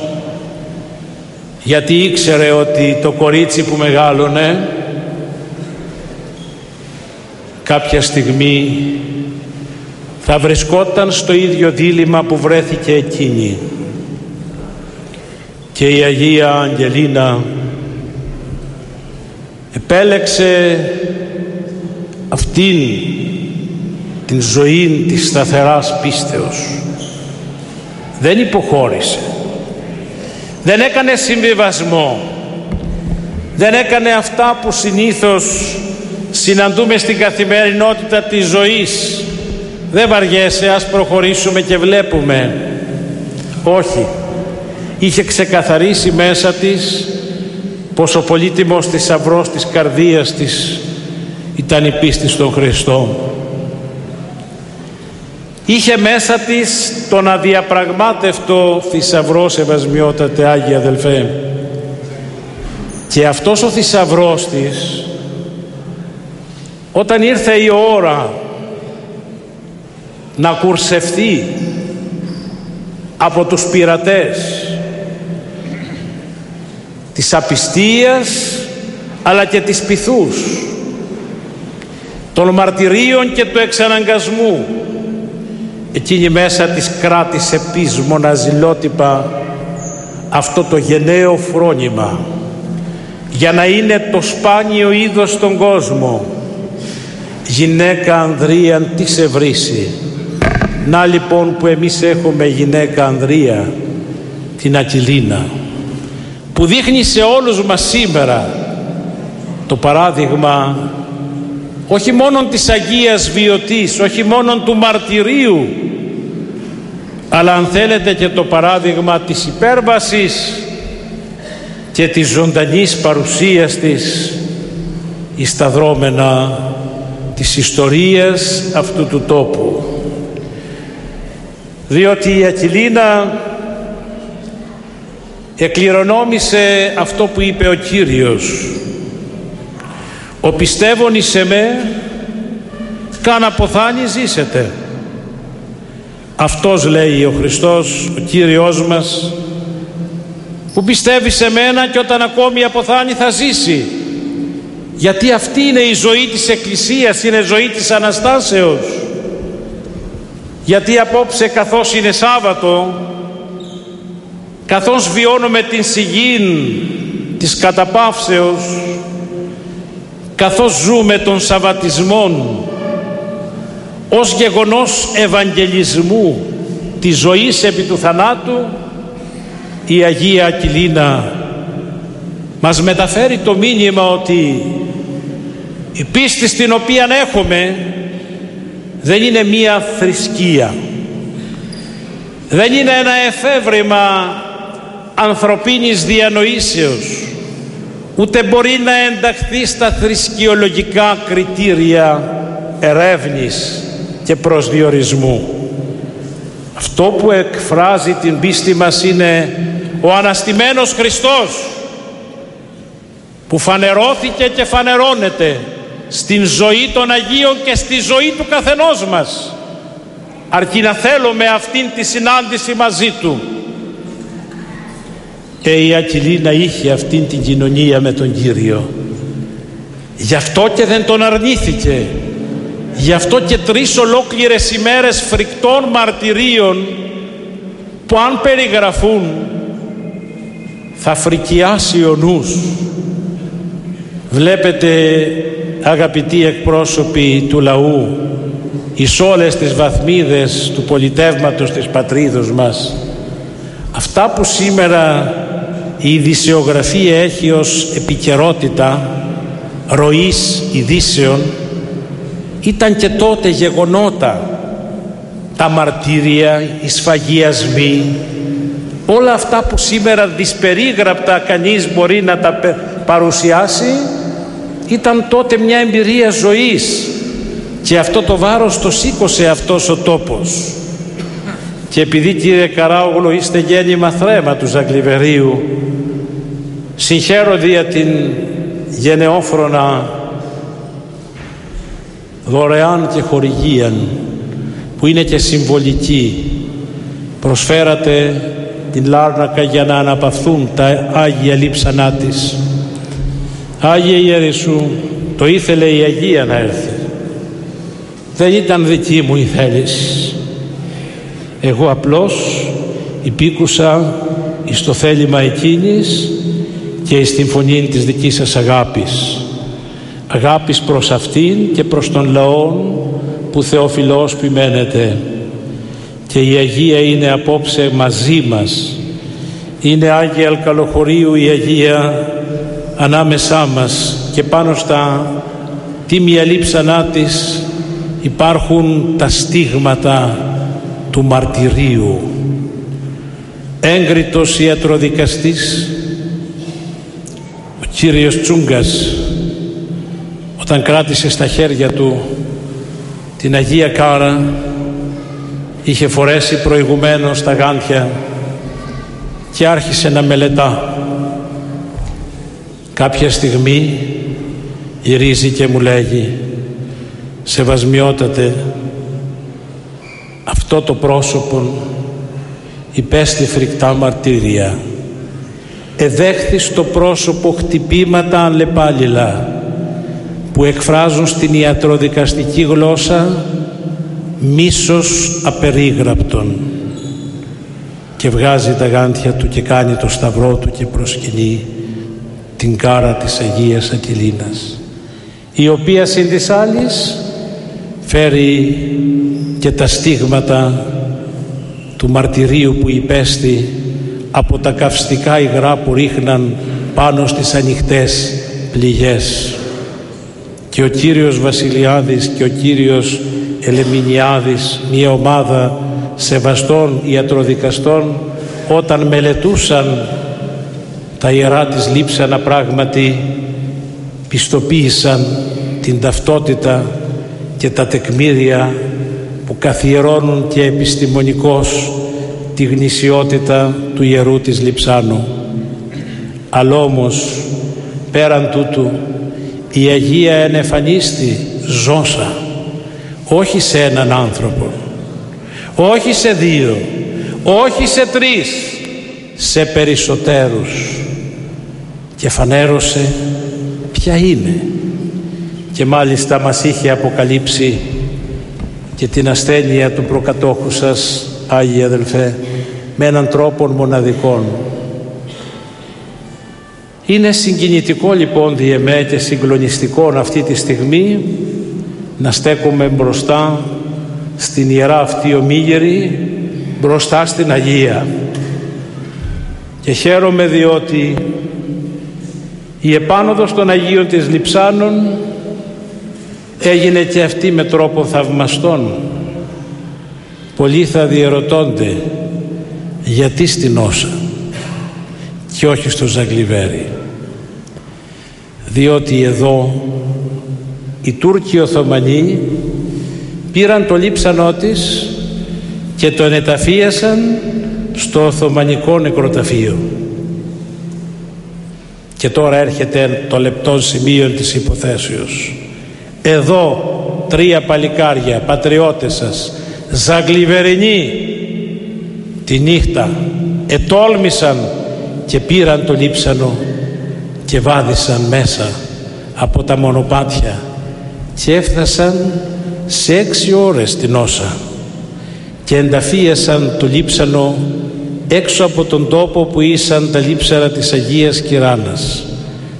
γιατί ήξερε ότι το κορίτσι που μεγάλωνε κάποια στιγμή θα βρισκόταν στο ίδιο δίλημμα που βρέθηκε εκείνη. Και η Αγία Αγγελίνα επέλεξε αυτήν την ζωή της σταθεράς πίστεως. Δεν υποχώρησε, δεν έκανε συμβιβασμό, δεν έκανε αυτά που συνήθως συναντούμε στην καθημερινότητα της ζωής. Δεν βαριέσαι, ας προχωρήσουμε και βλέπουμε. Όχι, είχε ξεκαθαρίσει μέσα της πως ο πολύτιμος θησαυρός της καρδίας της ήταν η πίστη στον Χριστό. Είχε μέσα της τον αδιαπραγμάτευτο θησαυρό, σεβασμιότατε Άγιοι αδελφέ, και αυτός ο θησαυρός της, όταν ήρθε η ώρα να κουρσευτεί από τους πειρατές της απιστίας αλλά και της πειθούς, των μαρτυρίων και του εξαναγκασμού, εκείνη μέσα της κράτησε πείσμονα ζηλότυπα αυτό το γενναίο φρόνημα, για να είναι το σπάνιο είδος στον κόσμο. Γυναίκα ανδρίαν τι σε βρήσει. Να λοιπόν που εμείς έχουμε γυναίκα ανδρία, την Αγγελίνα, που δείχνει σε όλους μας σήμερα το παράδειγμα όχι μόνον της Αγίας Βιωτής, όχι μόνον του μαρτυρίου, αλλά αν θέλετε και το παράδειγμα της υπέρβασης και της ζωντανής παρουσίας της εις τα δρόμενα της ιστορίας αυτού του τόπου. Διότι η Αγγελίνα εκληρονόμησε αυτό που είπε ο Κύριος: «Ο πιστεύων εις εμέ, καν αποθάνει ζήσετε». Αυτός λέει ο Χριστός, ο Κύριος μας, που πιστεύει σε μένα και όταν ακόμη αποθάνει θα ζήσει. Γιατί αυτή είναι η ζωή της Εκκλησίας, είναι ζωή της Αναστάσεως. Γιατί απόψε, καθώς είναι Σάββατο, καθώς βιώνουμε την σιγήν της καταπαύσεως, καθώς ζούμε τον Σαββατισμόν ως γεγονός ευαγγελισμού της ζωής επί του θανάτου, η Αγία Αγγελίνα μας μεταφέρει το μήνυμα ότι η πίστη στην οποία έχουμε δεν είναι μία θρησκεία, δεν είναι ένα εφεύρημα ανθρωπίνης διανοήσεως, ούτε μπορεί να ενταχθεί στα θρησκειολογικά κριτήρια ερεύνης και προσδιορισμού. Αυτό που εκφράζει την πίστη μας είναι ο αναστημένος Χριστός, που φανερώθηκε και φανερώνεται στην ζωή των Αγίων και στη ζωή του καθενός μας, αρκεί να θέλουμε αυτήν τη συνάντηση μαζί Του. Και η Αγγελίνα είχε αυτήν την κοινωνία με τον Κύριο. Γι' αυτό και δεν τον αρνήθηκε. Γι' αυτό και 3 ολόκληρες ημέρες φρικτών μαρτυρίων, που αν περιγραφούν θα φρικιάσει ο νους. Βλέπετε, αγαπητοί εκπρόσωποι του λαού, εις όλες τις βαθμίδες του πολιτεύματος της πατρίδος μας, Αυτά που σήμερα η ειδησιογραφία έχει ως επικαιρότητα ροής ειδήσεων ήταν και τότε γεγονότα. Τα μαρτύρια, οι σφαγιασμοί, όλα αυτά που σήμερα δυσπερίγραπτα κανείς μπορεί να τα παρουσιάσει, ήταν τότε μια εμπειρία ζωής και αυτό το βάρος το σήκωσε αυτός ο τόπος. Και επειδή, κύριε Καράογλου, είστε γέννημα θρέμα του Ζαγκλιβερίου, συγχαίρω δια την γενναιόφρονα δωρεάν και χορηγίαν που είναι και συμβολική. Προσφέρατε την Λάρνακα για να αναπαυθούν τα Άγια λείψανά της. Άγιε Ιερισσού, το ήθελε η Αγία να έρθει. Δεν ήταν δική μου η θέληση. Εγώ απλώς υπήκουσα εις το θέλημα εκείνης και εις την φωνή της δικής σας αγάπης. Αγάπης προς αυτήν και προς τον λαόν που Θεοφιλός ποιμένεται. Και η Αγία είναι απόψε μαζί μας. Είναι Άγια Αλκαλοχωρίου η Αγία ανάμεσά μας και πάνω στα τίμια λείψανά της υπάρχουν τα στίγματα του μαρτυρίου. Έγκριτος ιατροδικαστής ο κύριος Τσούγκας, όταν κράτησε στα χέρια του την Αγία Κάρα, είχε φορέσει προηγουμένως τα γάντια και άρχισε να μελετά. Κάποια στιγμή γυρίζει και μου λέγει: «Σεβασμιότατε, αυτό το πρόσωπο υπέστη φρικτά μαρτύρια. Εδέχθη στο πρόσωπο χτυπήματα αλλεπάλληλα που εκφράζουν στην ιατροδικαστική γλώσσα μίσος απερίγραπτον». Και βγάζει τα γάντια του και κάνει το σταυρό του και προσκυνεί την κάρα της Αγίας Ακυλίνας, η οποία συν της άλλης φέρει και τα στίγματα του μαρτυρίου που υπέστη από τα καυστικά υγρά που ρίχναν πάνω στις ανοιχτές πληγές. Και ο κύριος Βασιλιάδης και ο κύριος Ελεμινιάδης, μια ομάδα σεβαστών ιατροδικαστών, όταν μελετούσαν τα ιερά της λείψανα, πράγματι πιστοποίησαν την ταυτότητα και τα τεκμήρια που καθιερώνουν και επιστημονικώς τη γνησιότητα του ιερού της Λειψάνου. Αλλά όμως πέραν τούτου η Αγία ενεφανίστη ζώσα, όχι σε έναν άνθρωπο, όχι σε δύο, όχι σε τρεις, σε περισσότερους, και φανέρωσε ποια είναι. Και μάλιστα μας είχε αποκαλύψει και την ασθένεια του προκατόχου σας, Άγιοι αδελφέ, με έναν τρόπο μοναδικών. Είναι συγκινητικό λοιπόν δι' εμέ και συγκλονιστικό αυτή τη στιγμή να στέκομαι μπροστά στην ιερά αυτή ομίγερη, μπροστά στην Αγία. Και χαίρομαι διότι η επάνωδος των Αγίων της Λειψάνων έγινε και αυτή με τρόπο θαυμαστόν. Πολλοί θα διερωτώνται γιατί στην Όσα και όχι στο Ζαγκλιβέρι. Διότι εδώ οι Τούρκοι Οθωμανοί πήραν το λείψανό της και το ενεταφίασαν στο Οθωμανικό νεκροταφείο. Και τώρα έρχεται το λεπτό σημείο της υποθέσεως. Εδώ 3 παλικάρια, πατριώτες σας, Ζαγκλιβερινοί, τη νύχτα ετόλμησαν και πήραν το λείψανο και βάδισαν μέσα από τα μονοπάτια και έφτασαν σε 6 ώρες την Όσα και ενταφίασαν το λείψανο έξω από τον τόπο που ήσαν τα λείψανα της Αγίας Κυράνας,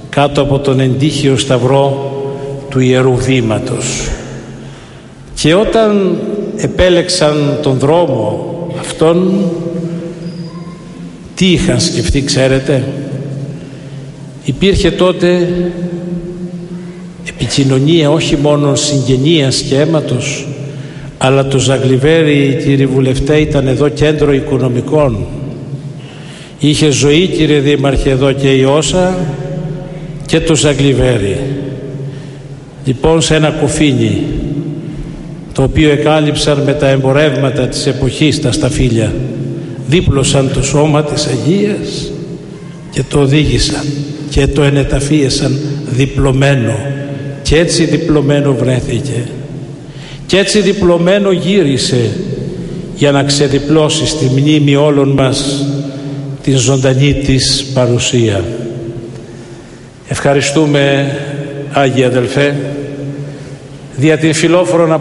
κάτω από τον εντύχιο σταυρό του Ιερού Βήματος. Και όταν επέλεξαν τον δρόμο αυτόν, Τι είχαν σκεφτεί, ξέρετε? Υπήρχε τότε επικοινωνία όχι μόνο συγγενείας και αίματος, αλλά το Ζαγκλιβέρι, κύριοι βουλευτέ, ήταν εδώ κέντρο οικονομικών. Είχε ζωή, κύριε Δήμαρχε, εδώ και η Όσα και το Ζαγκλιβέρι. Λοιπόν, σε ένα κοφίνι, το οποίο εκάλυψαν με τα εμπορεύματα της εποχής τα σταφύλια, δίπλωσαν το σώμα της Αγίας και το οδήγησαν και το ενεταφίεσαν διπλωμένο, και έτσι διπλωμένο βρέθηκε και έτσι διπλωμένο γύρισε για να ξεδιπλώσει στη μνήμη όλων μας την ζωντανή της παρουσία. Ευχαριστούμε, Άγιε αδελφέ, δια την φιλόφρονα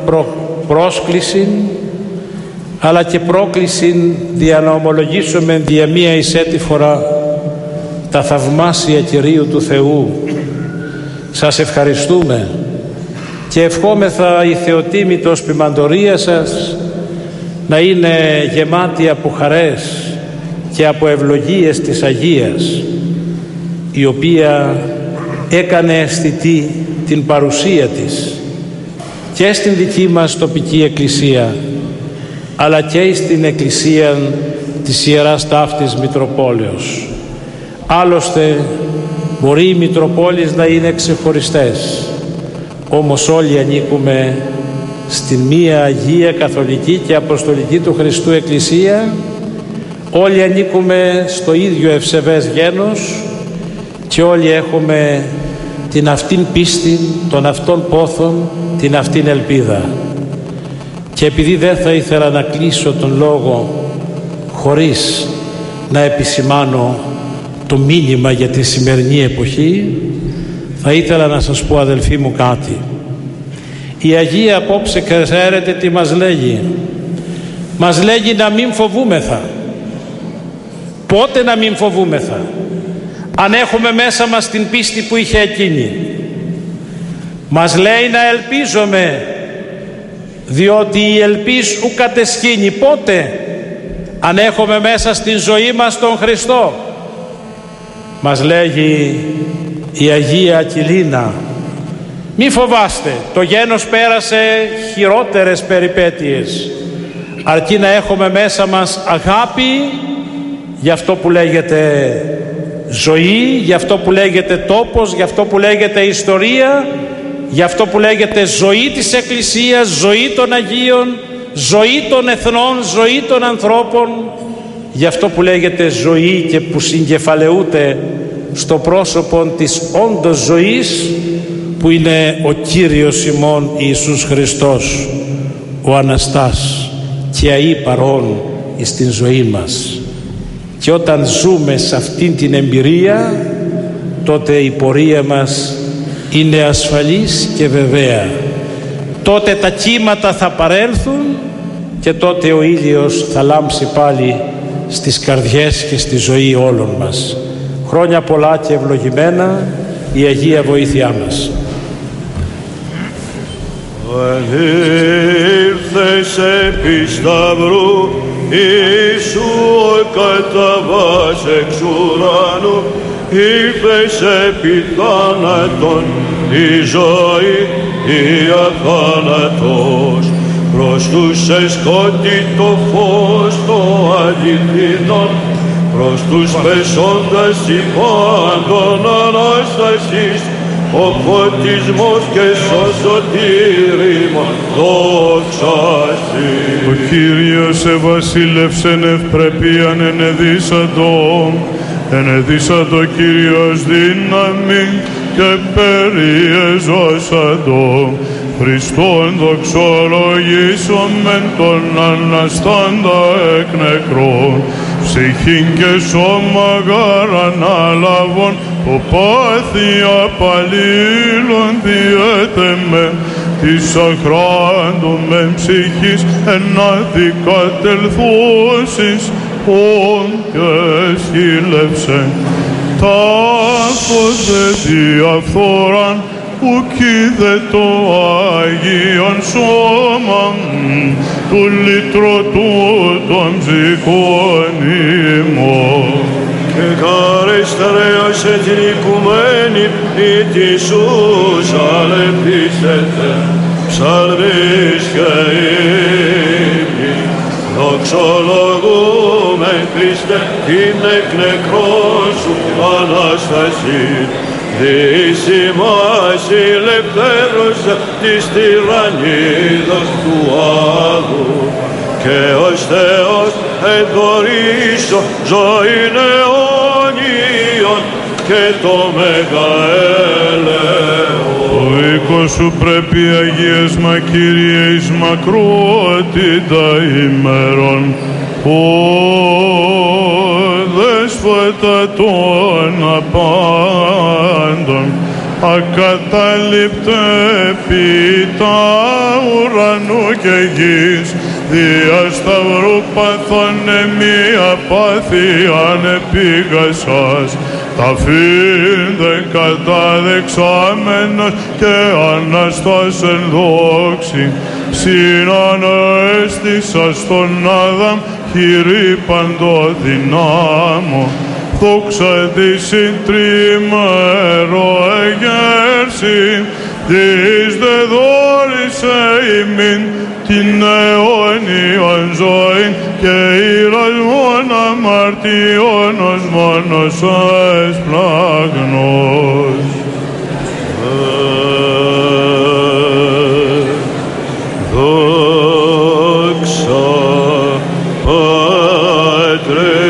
πρόσκληση, αλλά και πρόκληση δια να ομολογήσουμε δια μία εισέτη φορά τα θαυμάσια Κυρίου του Θεού. Σας ευχαριστούμε και ευχόμεθα η θεοτίμητος ποιμαντορία σας να είναι γεμάτη από χαρές και από ευλογίες της Αγίας, η οποία έκανε αισθητή την παρουσία της και στην δική μας τοπική εκκλησία, αλλά και στην εκκλησία της Ιεράς Ταύτης Μητροπόλεως. Άλλωστε μπορεί οι Μητροπόλεις να είναι ξεχωριστές, όμως όλοι ανήκουμε στην μία Αγία Καθολική και Αποστολική του Χριστού Εκκλησία, όλοι ανήκουμε στο ίδιο ευσεβές γένος και όλοι έχουμε την αυτήν πίστη, των αυτών πόθων, την αυτήν ελπίδα. Και επειδή δεν θα ήθελα να κλείσω τον λόγο χωρίς να επισημάνω το μήνυμα για τη σημερινή εποχή, θα ήθελα να σας πω, αδελφοί μου, κάτι. Η Αγία απόψε, ξέρετε τι μας λέγει? Μας λέγει να μην φοβούμεθα. Πότε να μην φοβούμεθα? Αν έχουμε μέσα μας την πίστη που είχε εκείνη. Μας λέει να ελπίζουμε, διότι η ελπίς ου κατεσχύνει. Πότε? Αν έχουμε μέσα στην ζωή μας τον Χριστό. Μας λέγει η Αγία Ακυλίνα, μη φοβάστε, το γένος πέρασε χειρότερες περιπέτειες, αρκεί να έχουμε μέσα μας αγάπη για αυτό που λέγεται ζωή, για αυτό που λέγεται τόπος, για αυτό που λέγεται ιστορία, για αυτό που λέγεται ζωή της Εκκλησίας, ζωή των Αγίων, ζωή των εθνών, ζωή των ανθρώπων, για αυτό που λέγεται ζωή και που συγκεφαλαιούται στο πρόσωπο της όντως ζωής, που είναι ο Κύριος ημών Ιησούς Χριστός, ο Αναστάς και αεί παρών στην ζωή μας. Και όταν ζούμε σε αυτήν την εμπειρία, τότε η πορεία μας είναι ασφαλής και βεβαία. Τότε τα κύματα θα παρέλθουν και τότε ο ήλιος θα λάμψει πάλι στις καρδιές και στη ζωή όλων μας. Χρόνια πολλά και ευλογημένα, η Αγία βοήθειά μας. Ήρθες επί σταυρού, Ιησού ο καταβάς εξ ουρανού, ήρθες επί θάνατον, η ζωή, η αθάνατος, προς τους εσκότη το φως το αληθινόν, προς τους πεσόντας υπάντων Ανάστασης, ο φωτισμός και σωτήρημα, δόξα Συ. Ο Κύριος εβασίλευσεν ευπρεπίαν ενεδίσαντο Κύριος δύναμη και περιεζώσαντο. Χριστόν δοξολογήσομεν τον Αναστάντα εκ νεκρών, ψυχήν και σώμα γαρανάλαβον, ο πάθεια παλίλων διέτεμε, της αχράντου μεν ψυχής ενάδει κατελθώσεις, ον και σκύλευσεν. Τάφος δε διαφθόραν, ουκ είδε το Άγιον σώμα του λυτρωτού των ψυχών ημών. και καρεστρέωσε την οικουμένη ή της σούς αλεπίσετε ψαλμής και ύμνη. Δοξολογούμε Χριστέ την εκ νεκρών σου Ανάσταση, δίσημας ηλευθέρωσα της τυραννίδας του άλλου και ως Θεός εδωρήσω ζωήν αιώνιον και το μεγαέλεο. Ο οίκος σου πρέπει αγίασμα Κύριε εις μακρότητα ημέρων, ο δέσποτα των απάντων, ακατάληπτε επί τα ουρανού και γης, δια σταυρού παθώνε μία πάθη ανεπίγασας, ταφήνδε καταδεξάμενος και Αναστάς εν δόξη, συνανέστησας τον Άδαμ χειρή παντοδυνάμω, δόξα της συντριμέρο εγέρση, της δε δόρισε ημίν την αιώνιον ζωήν και ηρασμόν αμαρτιών ως μόνος εσπλαγνός. Δόξα Πατρέ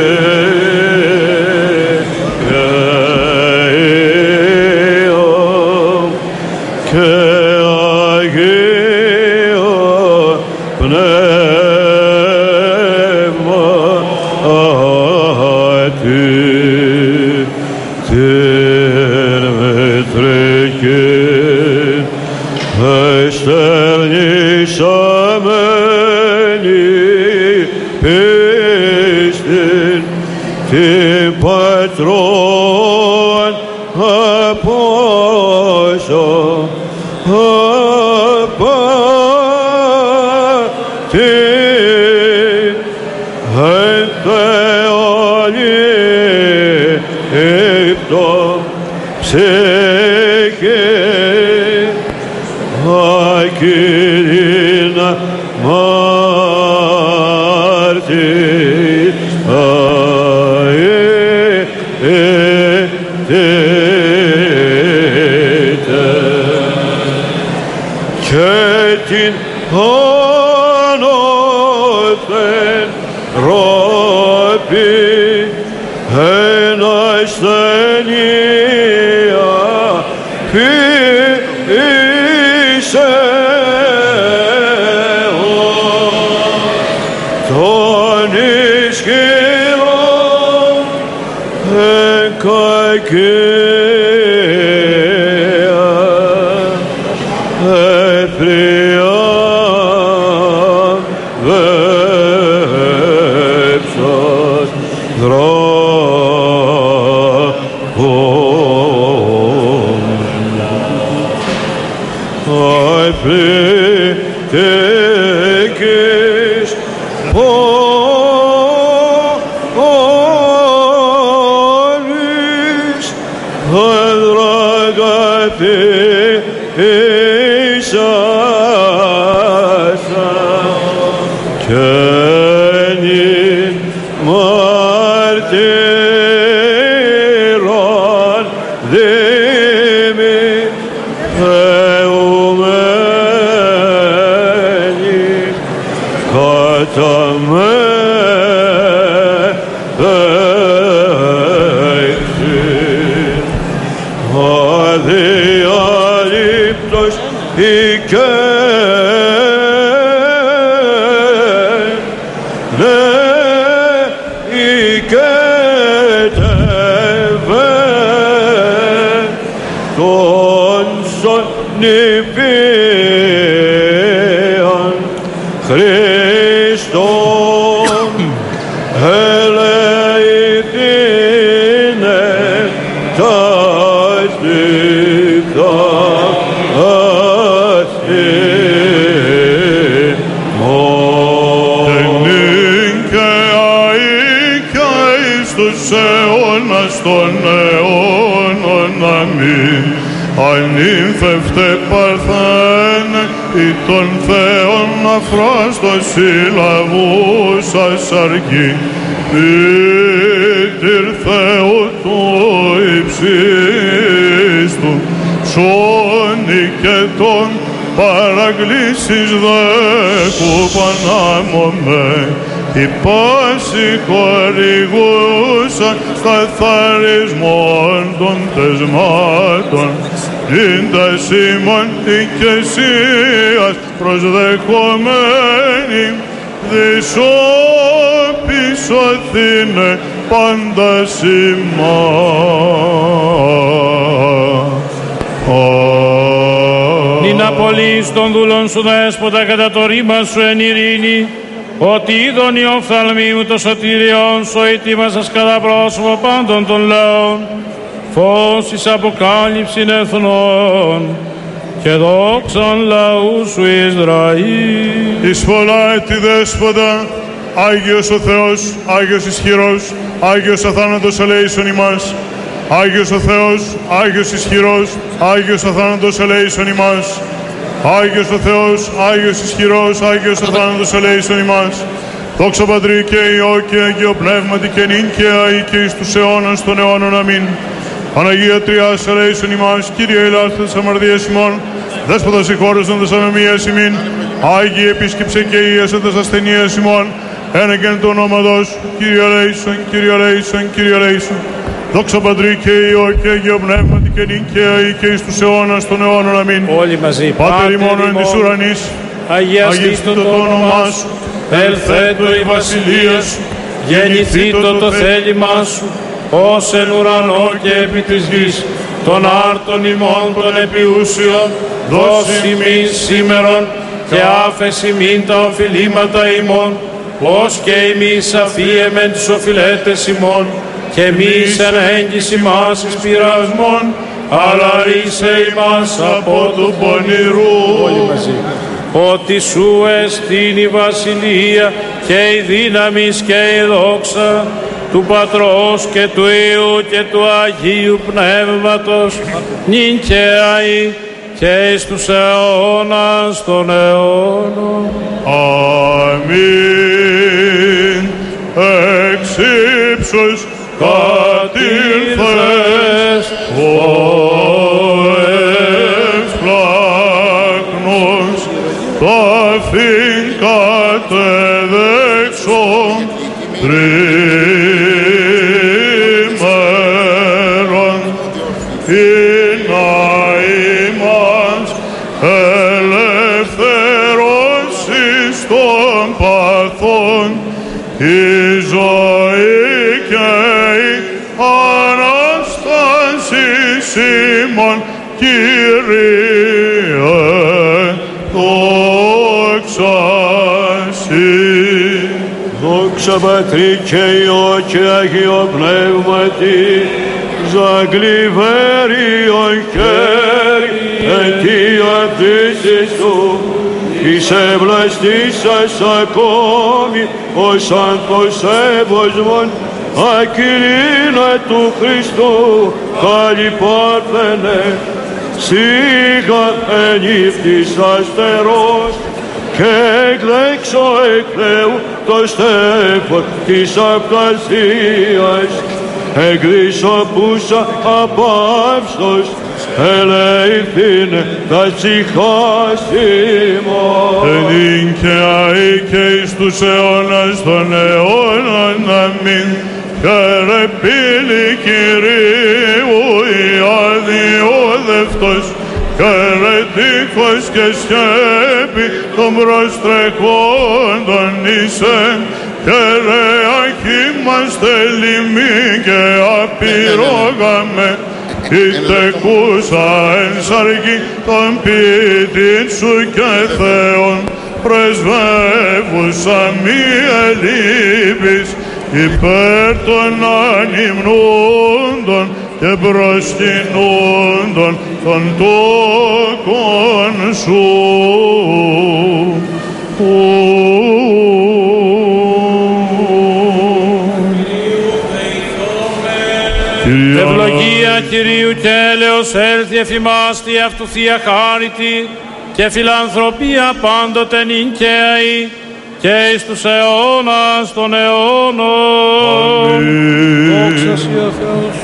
Πατρών απόζω απάτη εν Θεόλη ύπτω ψυχή ακυρίνα μάρτυρ και την άνωθεν ρόπη εν ασθενεία φύησε τον ισχυρόν εν κακή τους αιώνας των αιώνων. Αμήν. Ανήμφευτε παρθένε, ή των Θεών αφράστος συλλαβούσας αρκεί, μήτηρ Θεού του υψίστου, σώνη και των παραγκλήσεις δέκου πανάμωμε, η πάση χορηγούσα καθαρισμών των τεσμάτων, νύντας ημών οικεσίας προσδεχομένη, δυσόπισωθήνε πάντα Νην απολύεις των δούλων σου δέσποτα κατά το ρήμα σου εν ειρήνη, ότι είδον η οφθαλμή μου το σωτήριον σου ετοίμασας κατά πρόσωπο πάντων των λαών, φως εις αποκάλυψην εθνών και δόξαν λαού σου Ισραήλ. Εις πολλά έτη δέσποτα, Άγιος ο Θεός, Άγιος ισχυρός, Άγιος αθάνατος ελέησον ημάς. Άγιος ο Θεός, Άγιος ισχυρός, Άγιος αθάνατος ελέησον ημάς. Άγιος ο Θεός, Άγιος ισχυρός, Άγιος αθάνατος ελέησον ημάς. Δόξα Πατρί και Υιό και Αγίο Πνεύματι και νυν και αεί και εις τους αιώνας των αιώνων. Αμήν. Παναγία Τριάς ελέησον ημάς, Κύριε ελάφθη της αμαρτίας ημών, Δέσποτα συγχώρεσον τας αμεμίας ημίν, Άγιοι επίσκεψε και ίασον τας ασθενείας ημών, ένεκεν το ονόματος, Κύριε ελέησον, Κύριε ελέησον, Κύριε ελέησον. Δόξα Πατρί και Υιό και Αγίο Πνεύματι και νυν και αεί και εις τους αιώνας των αιώνων. Αμήν. Όλοι μαζί. Πάτερ ημών εν της ουρανής, αγιαστήτω το όνομά σου, ελθέτω η βασιλεία σου, γεννηθήτω το θέλημά σου, ως εν ουρανό και επί της γης, των άρτων ημών των επιούσιων, δώσει ημίν σήμερον και άφεση ημίν τα οφειλήματα ημών, ως και εμείς αφίεμεν τους οφειλέτες ημών, και εμείς εν έγκυση μας εις πειρασμών, αλλά ρίσε ημάς από του πονηρού. Ότι σου εστίν η βασιλεία και η δύναμις και η δόξα του Πατρός και του Υιού και του Αγίου Πνεύματος, νυν και αεί και εις τους αιώνας των αιώνων. Αμήν. Εξ ύψους κατήλθες ο ευσπλάκνος, ταυθήν κατεδέξον τρίμερον, εινά ημάς ελευθερώσεις των παθών, η ζωή και η Ανάσταση ημών, Κύριε, δόξα Συ. Δόξα Πατρί και Υιό και Αγίο Πνεύματι, ζαγκλιβέριον χέρι, αιτία της του, εις ευλαστήσας ακόμη, ως αν πως έβοσμον, ακυρίνα του Χριστού, χάλι πάρθενε, σίγα ενύφτης αστερός, και εκλέξω εκ Θεού το στέφος της απτασίας, εκδισοπούσα απαύστος, ελεηθήνε τα ψυχάς ημών. Ενήν και αεί και εις τους αιώνας των αιώνων. Αμήν. Χαίρε πύλη Κυρίου η αδιόδευτος, χαίρε τείχος και σκέπη των προστρεχόντων εισεν, χαίρε αχήμαστε λοιμοί και απειρόγαμε, ητεκούσα εν σαργή των ποιητήν σου και Θεόν, πρεσβεύουσα μη ελείπεις, υπέρ των ανυμνούντων και προσκυνούντων των τόκων σου. Ευλογία Κυρίου και έλεος έλθει εφημάς τη αυτού Θεία χάριτη και φιλανθρωπία πάντοτε νικαίη και εις τους αιώνας των αιώνων. Δόξα Σοι ο Θεός.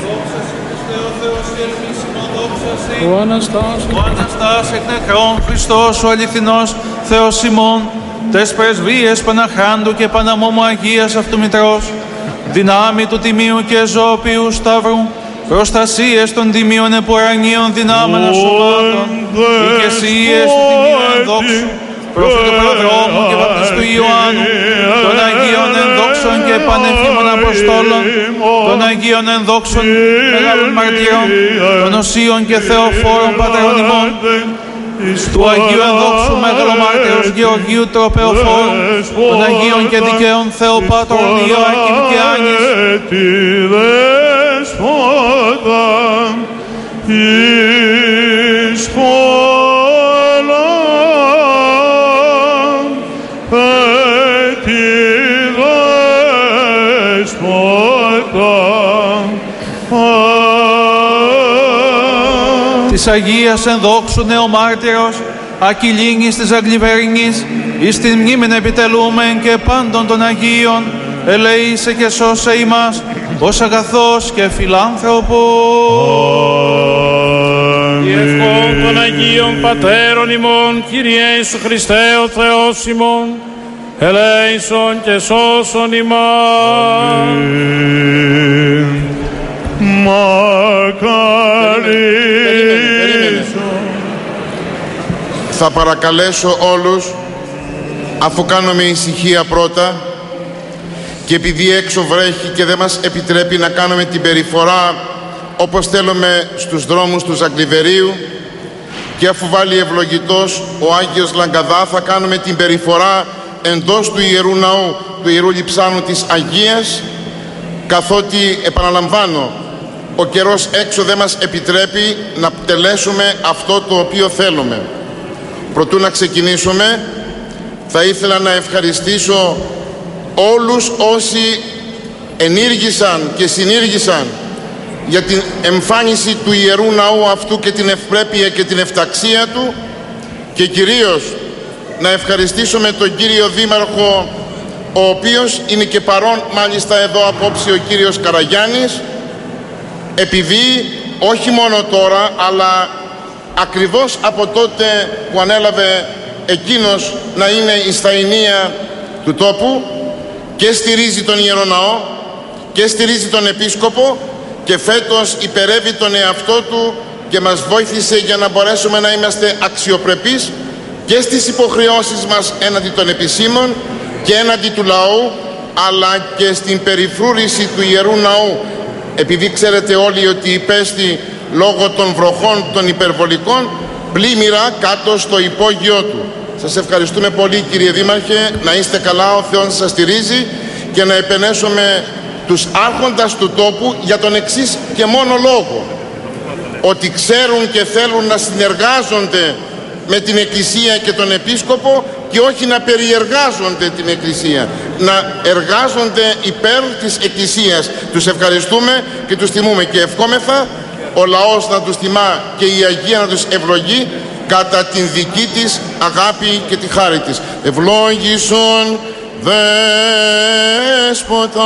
Ο Αναστάς εκ νεκρών Χριστός ο αληθινός Θεός ημών, τες πρεσβείες Παναχάντου και Παναμόμου Αγίας αυτού Μητρός, δυνάμει του Τιμίου και Ζώπιου Σταύρου, προστασίες των Τιμίων επουρανίων δυνάμενα σωμάτων, ηγεσίες του Τιμίου ενδόξου, προφήτου προδρόμου και βαπτιστού Ιωάννου, των Αγίων ενδόξων και πανεφήμων Αποστόλων, των Αγίων ενδόξων μεγάλων μαρτύρων, των Οσίων και Θεοφόρων πατερών ημών, του Αγίου ενδόξου Μεγαλομάρτυρος Γεωργίου Τροπεοφόρου, των Αγίων και δικαίων Θεοπάτρων Ιωάκημ και Άνης, της Αγίας ενδόξου Νεομάρτυρος Ακυλίνης της Αγγλιβερινής, εις την μνήμην επιτελούμεν και πάντων των Αγίων, ελεήσε και σώσε ημάς ως αγαθός και φιλάνθρωπος. Η ευχών των Αγίων Πατέρων ημών, Κύριε Ιησού Χριστέ ο Θεός ημών, ελέησον και σώσον ημάς. Θα παρακαλέσω όλους, αφού κάνουμε ησυχία πρώτα, και επειδή έξω βρέχει και δεν μας επιτρέπει να κάνουμε την περιφορά όπως θέλουμε στους δρόμους του Ζαγκλιβερίου, και αφού βάλει ευλογητός ο Άγιος Λαγκαδά, θα κάνουμε την περιφορά εντός του Ιερού Ναού, του Ιερού Λειψάνου της Αγίας, καθότι, επαναλαμβάνω, ο καιρός έξω δεν μας επιτρέπει να τελέσουμε αυτό το οποίο θέλουμε. Προτού να ξεκινήσουμε, θα ήθελα να ευχαριστήσω όλους όσοι ενήργησαν και συνήργησαν για την εμφάνιση του Ιερού Ναού αυτού και την ευπρέπεια και την εφταξία του, και κυρίως να ευχαριστήσουμε τον κύριο Δήμαρχο, ο οποίος είναι και παρόν μάλιστα εδώ απόψε, ο κύριος Καραγιάννης, επειδή όχι μόνο τώρα αλλά ακριβώς από τότε που ανέλαβε εκείνος να είναι η σταϊνία του τόπου, και στηρίζει τον Ιερό Ναό και στηρίζει τον Επίσκοπο, και φέτος υπερεύει τον εαυτό του και μας βοήθησε για να μπορέσουμε να είμαστε αξιοπρεπείς και στις υποχρεώσεις μας έναντι των επισήμων και έναντι του λαού, αλλά και στην περιφρούρηση του Ιερού Ναού, επειδή ξέρετε όλοι ότι υπέστη λόγω των βροχών των υπερβολικών πλήμμυρα κάτω στο υπόγειό του. Σας ευχαριστούμε πολύ, κύριε Δήμαρχε, να είστε καλά, ο Θεός σας στηρίζει, και να επενέσουμε τους άρχοντας του τόπου για τον εξής και μόνο λόγο, ότι ξέρουν και θέλουν να συνεργάζονται με την Εκκλησία και τον Επίσκοπο και όχι να περιεργάζονται την Εκκλησία, να εργάζονται υπέρ της Εκκλησίας. Τους ευχαριστούμε και τους τιμούμε, και ευχόμεθα ο λαός να τους τιμά και η Αγία να τους ευλογεί κατά την δική της αγάπη και τη χάρη της. Ευλόγησον Δέσποτα.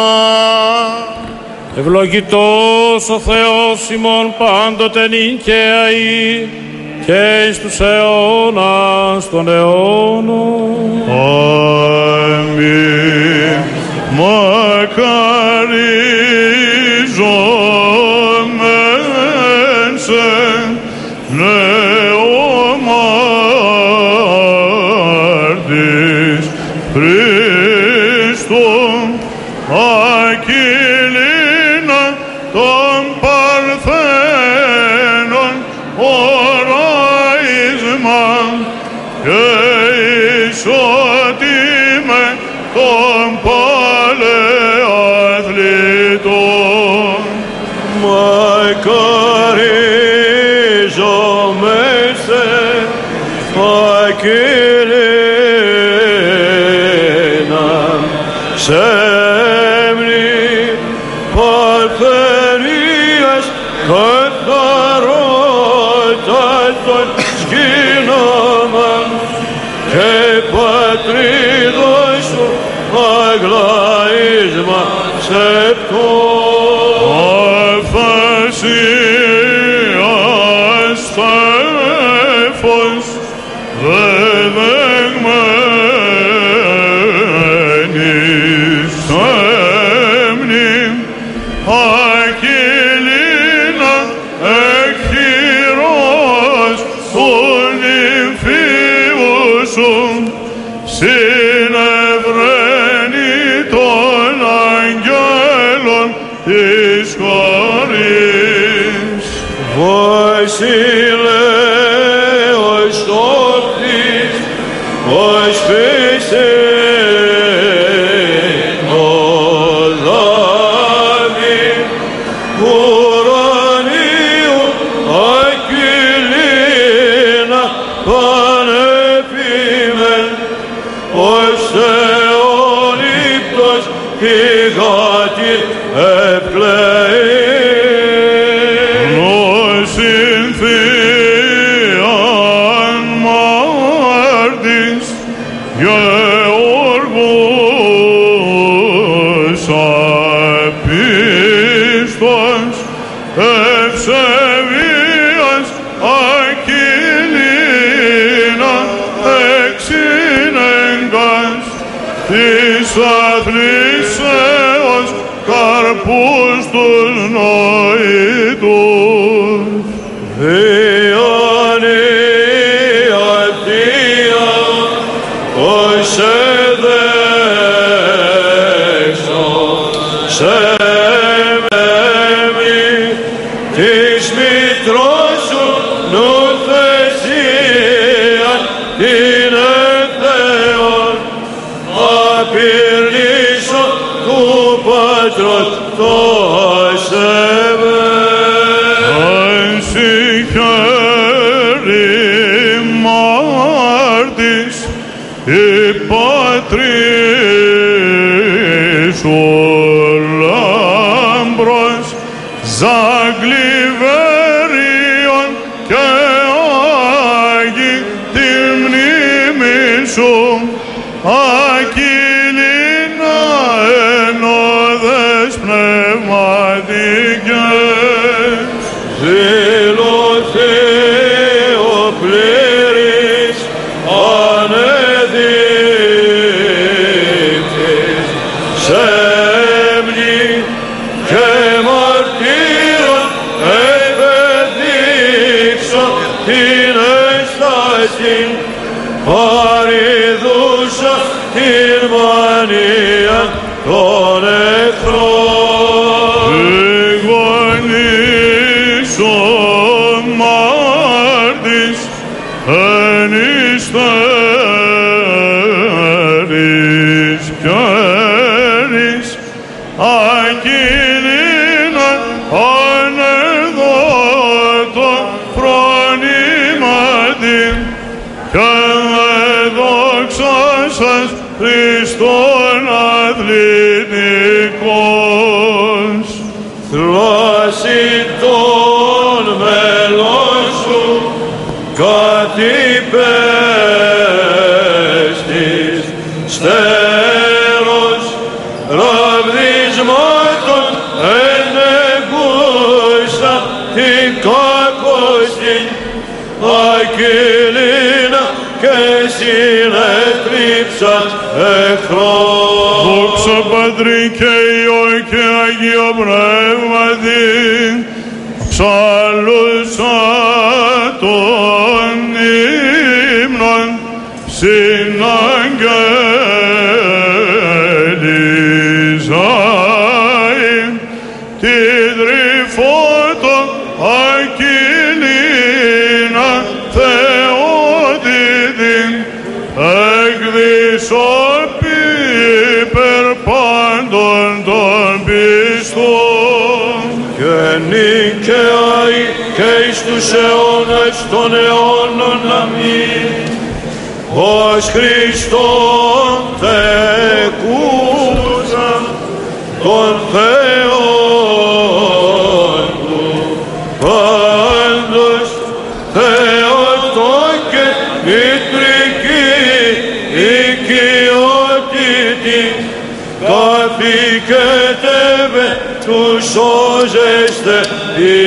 Ευλογητός ο Θεός ημών πάντοτε νικαίοι και εις τους αιώνας των αιώνων. Αμήν. Μακαριζόμεν σε νεομάρτης Χριστόν Ακυλίνα των Παρθένων οράισμα και ισότιμε των παλαιαθλητών. Μακαρίζομαι σε Ακυλίνα σέμνη Παρθενία Αφασίας τέφος δεδεγμένης έμνη ακυλίνα εκχειρός του νυμφίου σου συνευραίνει των αγγέλων της χωρής. Βασιλέος τόπτης, ως φύσιν το δάμι ουρανίου ακυλίνα πανεπίμεν, ως Θεολήπτος ηγάτην επλέει. Γεωργός απίστος ευσεβίας ακυλίνα εξυνέγκας της αθλήσεως καρπούς τους νοητούς. Της μητρός σου νουθεσίαν την εκθέων απειρλήσω του Πατρός το ασεβέ. Ανσυχέρι μάρτης η πατρίς σου λάμπρος Ζαγκλιβέριον και Άγιοι τη μνήμη σου ακυλίνα ενώδες πνευματικές. Δηλωθεί ο πλήρης ανεδείκτης σέμνη και μαρτύρων επεδείξω την έσταση παρηδούσα την μανία των εχθρών. Εγωνής ο μάρτης εν υστέρης κέρης ακυλίνα ανεδότο φρονήματι και δόξασας Χριστόν αθλητικός. Θλάση των μελών σου κατυπέστης στέρος ραβδισμάτων ενεγούσα την κακοστήν ακυλίνα και συνέτριψας εχθρών. Δόξα Πατρί και Υιό και Αγίο Πνεύματι, ψαλούσα των ύμνων συναγγελιζάει τη τρυφότο ακυλίνα θεότητην εκδισόπη υπερ πάντων των πιστών. Και νικαιάει και εις τους αιώνας των αιώνων αμήν. Ως Χριστόν τεκούσα των Θεών του πάντως Θεοτό και μητρική οικειότητη καθηκέ ετεύε τους σώζεστε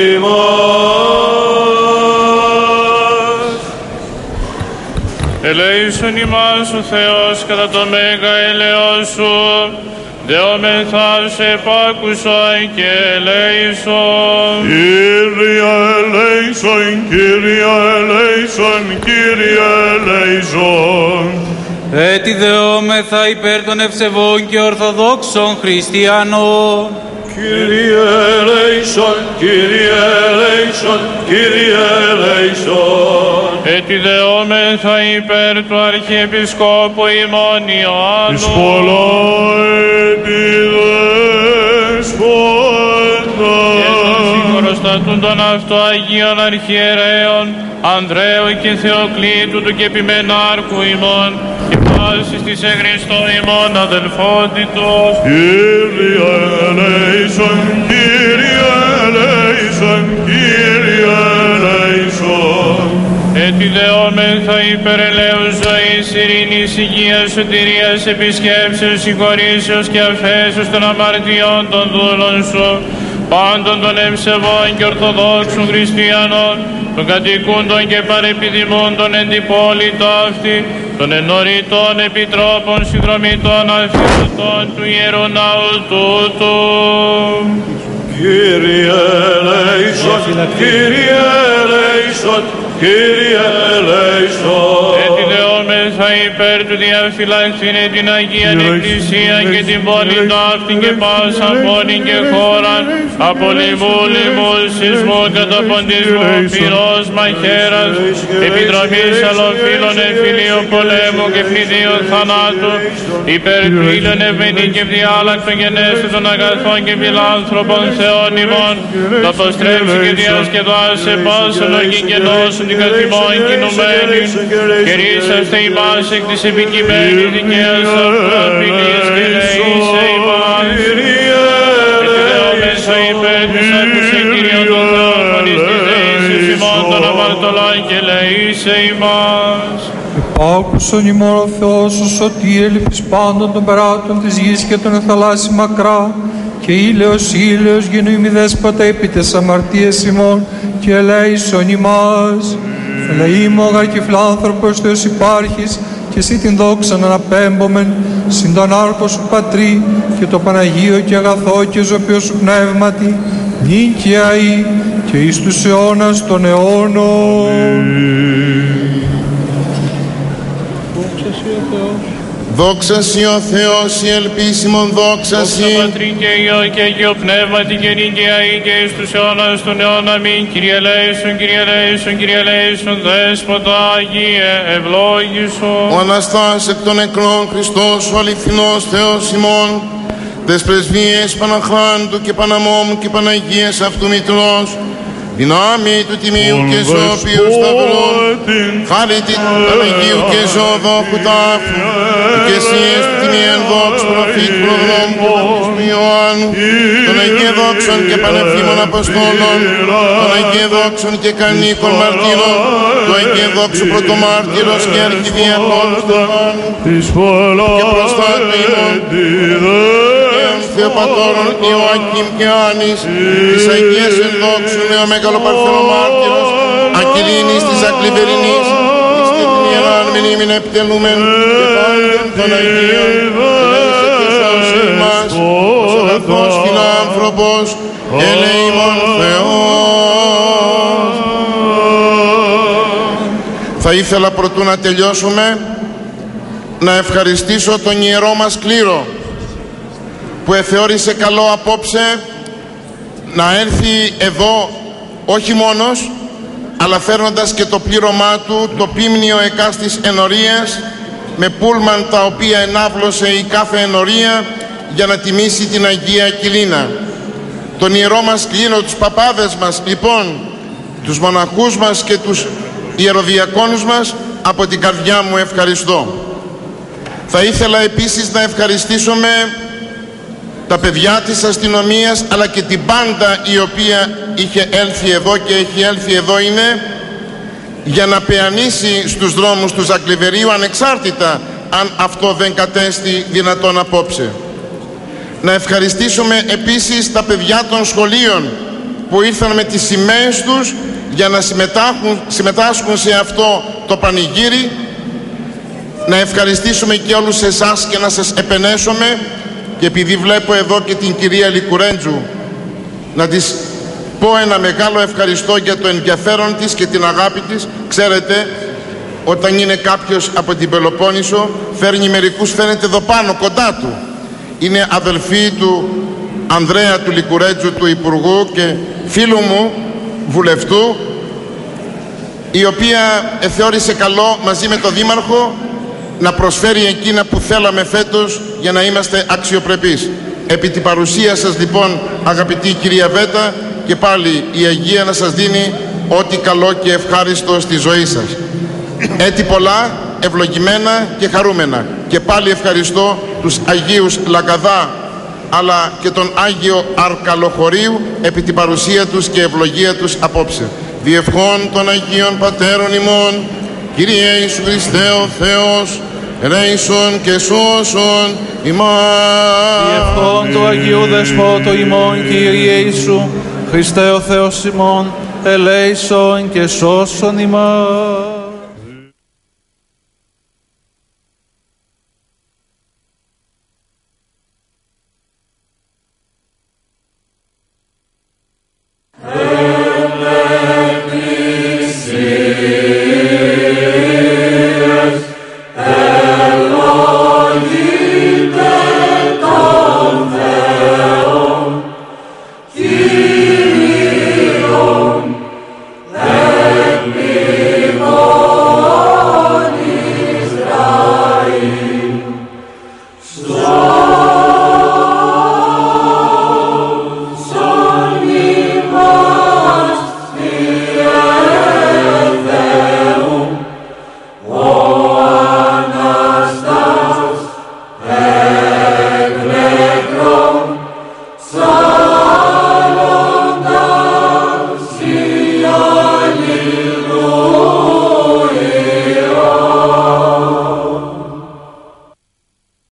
ημάς. Ελέησον ημάς ο Θεός κατά το μέγα ελαιός σου, δεόμεθα σε επάκουσον και ελέησον. Κύριε ελέησον, Κύριε ελέησον, Κύριε ελέησον. Έτι δεόμεθα υπέρ των ευσεβών και ορθοδόξων χριστιανών. Κύριε ελέησον, Κύριε ελέησον, Κύριε ελέησον. Έτι δεόμεθα υπέρ του Αρχιεπισκόπου ημών Ιωάννου. Εις πολλά επιδέσποτα. Και των συγχωροστατούν των αυτοαγίων αρχιερέων Ανδρέου και Θεοκλήτου του και επιμενάρχου ημών και πάσης της εν Χριστώ ημών αδελφότητος. Κύριε ελέησον, Κύριε ελέησον, Κύριε ελέησον. Έτι δεόμεθα υπερ ελέους ζωής, ειρήνης, υγείας, σωτηρίας, επισκέψεως, συγχωρήσεως και αφέσεως των αμαρτιών των δούλων σου, πάντων των ευσεβών και ορθοδόξων χριστιανών, των κατοικούντων και παρεπιδημούντων εν την πόλη ταύτη, των ενωρητών επιτρόπων, συνδρομητών, αφιερωτών του Ιερού Ναού τούτου. Κύριε ελέησον, Κύριε ελέησον, Κύριε ελέησον. Έτι δεόμεθα υπέρ του διαφυλάξειν την Αγίαν Εκκλησία και την πόλη ταύτη και πάσα πόλη και χώραν, από λοιμού, σεισμού, καταποντισμού, πυρός, μαχαίρας, επιδρομής άλλων φύλων, εμφυλίου πολέμου και φιδίου θανάτου, υπέρ του ήλιον ευμένη και διάλακτον γενέσου των αγαθών και φιλάνθρωπων Θεών ημών, το αποστρέψει και διασκεδάσε πάσον οργή και νόσον την καθημών κινουμένη, και ρίσαστε ημάς εκ της επικειμένης δικαίας αυτού απειλής και ελέησε ημάς. Και δεόμεσα υπέρ της άκουσε Κύριον των Θεών φωνής της δεήσης ημών των αμαρτωλών και ελέησε ημάς. Επάκουσον ημών ο Θεός ο σωτήρ ελπίς πάντων των περάτων της γης και των θαλάσσι μακρά, και ήλαιος γεννούι μη δέσποτα επί τες αμαρτίες ημών και ελέησον ημάς. Ελεήμω γαρ φιλάνθρωπος Θεός υπάρχεις και εσύ την δόξαν αναπέμπομεν συν τον άρχο σου Πατρί και το Παναγίο και αγαθό και ζωοποιό σου πνεύματι νυν και αεί και εις τους αιώνας των αιώνων. Δόξα Σοι ο Θεός, η ελπίσιμον δόξα Σοι. Δόξα Πατρί και Υιό και Αγίο Πνεύματι και νυν και αεί και εις τους αιώνας των αιώνων. Αμήν. Κύριε ελέησον, Κύριε ελέησον, Κύριε ελέησον, Δέσποτα Αγίε ευλόγησον. Ο Αναστάς εκ των νεκρών Χριστός, ο αληθινός Θεός ημών, τες πρεσβείες Παναχράντου και Παναμόμου και Παναγίας αυτού Μητρός, δυνάμει του Τιμίου και Ζώπιου Σταυρών, χάρη του Παναγίου και Ζωοδόχου τάφου, οικεσίες του Τιμιέν δόξου προφήτου προδρόμου και Παπτισμού Ιωάννου, των Αγίε δόξων και πανευθύμων Αποστόλων, των Αγίε δόξων και κανίκων μαρτύρων, του Αγίε δόξου πρωτομάρτυρος και αρχιδιακόνου Στεφάνου, και προστάτου ημών, Θεοπατώρων Ιωακήμ και Άνης, της Αγίας ενδόξου νεομέγαλοπαρθενομάρτυρος, Ακυλίνης της Ακλιβερινής, της τεκμήραν μνήμην επιτελούμεν και πάντων των Αγίων, ελέησε και σώσε ημάς, ως αγαθός φιλάνθρωπος, ελεήμων Θεός. Θα ήθελα προτού να τελειώσουμε να ευχαριστήσω τον ιερό μας κλήρο, που εθεώρησε καλό απόψε να έρθει εδώ όχι μόνος, αλλά φέρνοντας και το πλήρωμά του, το πίμνιο εκάστης ενορίας, με πούλμαν τα οποία ενάβλωσε η κάθε ενορία για να τιμήσει την Αγία Κιλίνα. Τον ιερό μας κλήρο, τους παπάδες μας, λοιπόν, τους μοναχούς μας και τους ιεροδιακόνους μας, από την καρδιά μου ευχαριστώ. Θα ήθελα επίσης να ευχαριστήσουμε τα παιδιά της αστυνομίας, αλλά και την πάντα η οποία είχε έλθει εδώ και έχει έλθει εδώ είναι, για να πεανίσει στους δρόμους του Ζακλιβερίου, ανεξάρτητα αν αυτό δεν κατέστη δυνατόν απόψε. Να ευχαριστήσουμε επίσης τα παιδιά των σχολείων που ήρθαν με τις σημαίες τους για να συμμετάσχουν σε αυτό το πανηγύρι. Να ευχαριστήσουμε και όλους εσάς και να σας επενέσουμε, και επειδή βλέπω εδώ και την κυρία Λικουρέντζου, να της πω ένα μεγάλο ευχαριστώ για το ενδιαφέρον της και την αγάπη της. Ξέρετε, όταν είναι κάποιος από την Πελοπόννησο, φέρνει μερικούς, φαίνεται εδώ πάνω κοντά του. Είναι αδελφή του Ανδρέα του Λικουρέντζου, του Υπουργού και φίλου μου βουλευτού, η οποία θεώρησε καλό μαζί με τον Δήμαρχο να προσφέρει εκείνα που θέλαμε φέτος για να είμαστε αξιοπρεπείς. Επί την παρουσία σας λοιπόν, αγαπητή κυρία Βέτα, και πάλι η Αγία να σας δίνει ό,τι καλό και ευχάριστο στη ζωή σας. Έτη πολλά, ευλογημένα και χαρούμενα. Και πάλι ευχαριστώ τους Αγίους Λαγκαδά αλλά και τον Άγιο Αρκαλοχωρίου επί την παρουσία τους και ευλογία τους απόψε. Διευχών των Αγίων Πατέρων ημών, Κύριε Ιησού Χριστέ ο Θεός, ελέησον και σώσον ημάς. Διευχών του Αγίου Δεσπότου ημών, Κύριε Ιησού Χριστέ ο Θεός ημών, ελέησον και σώσον ημάς.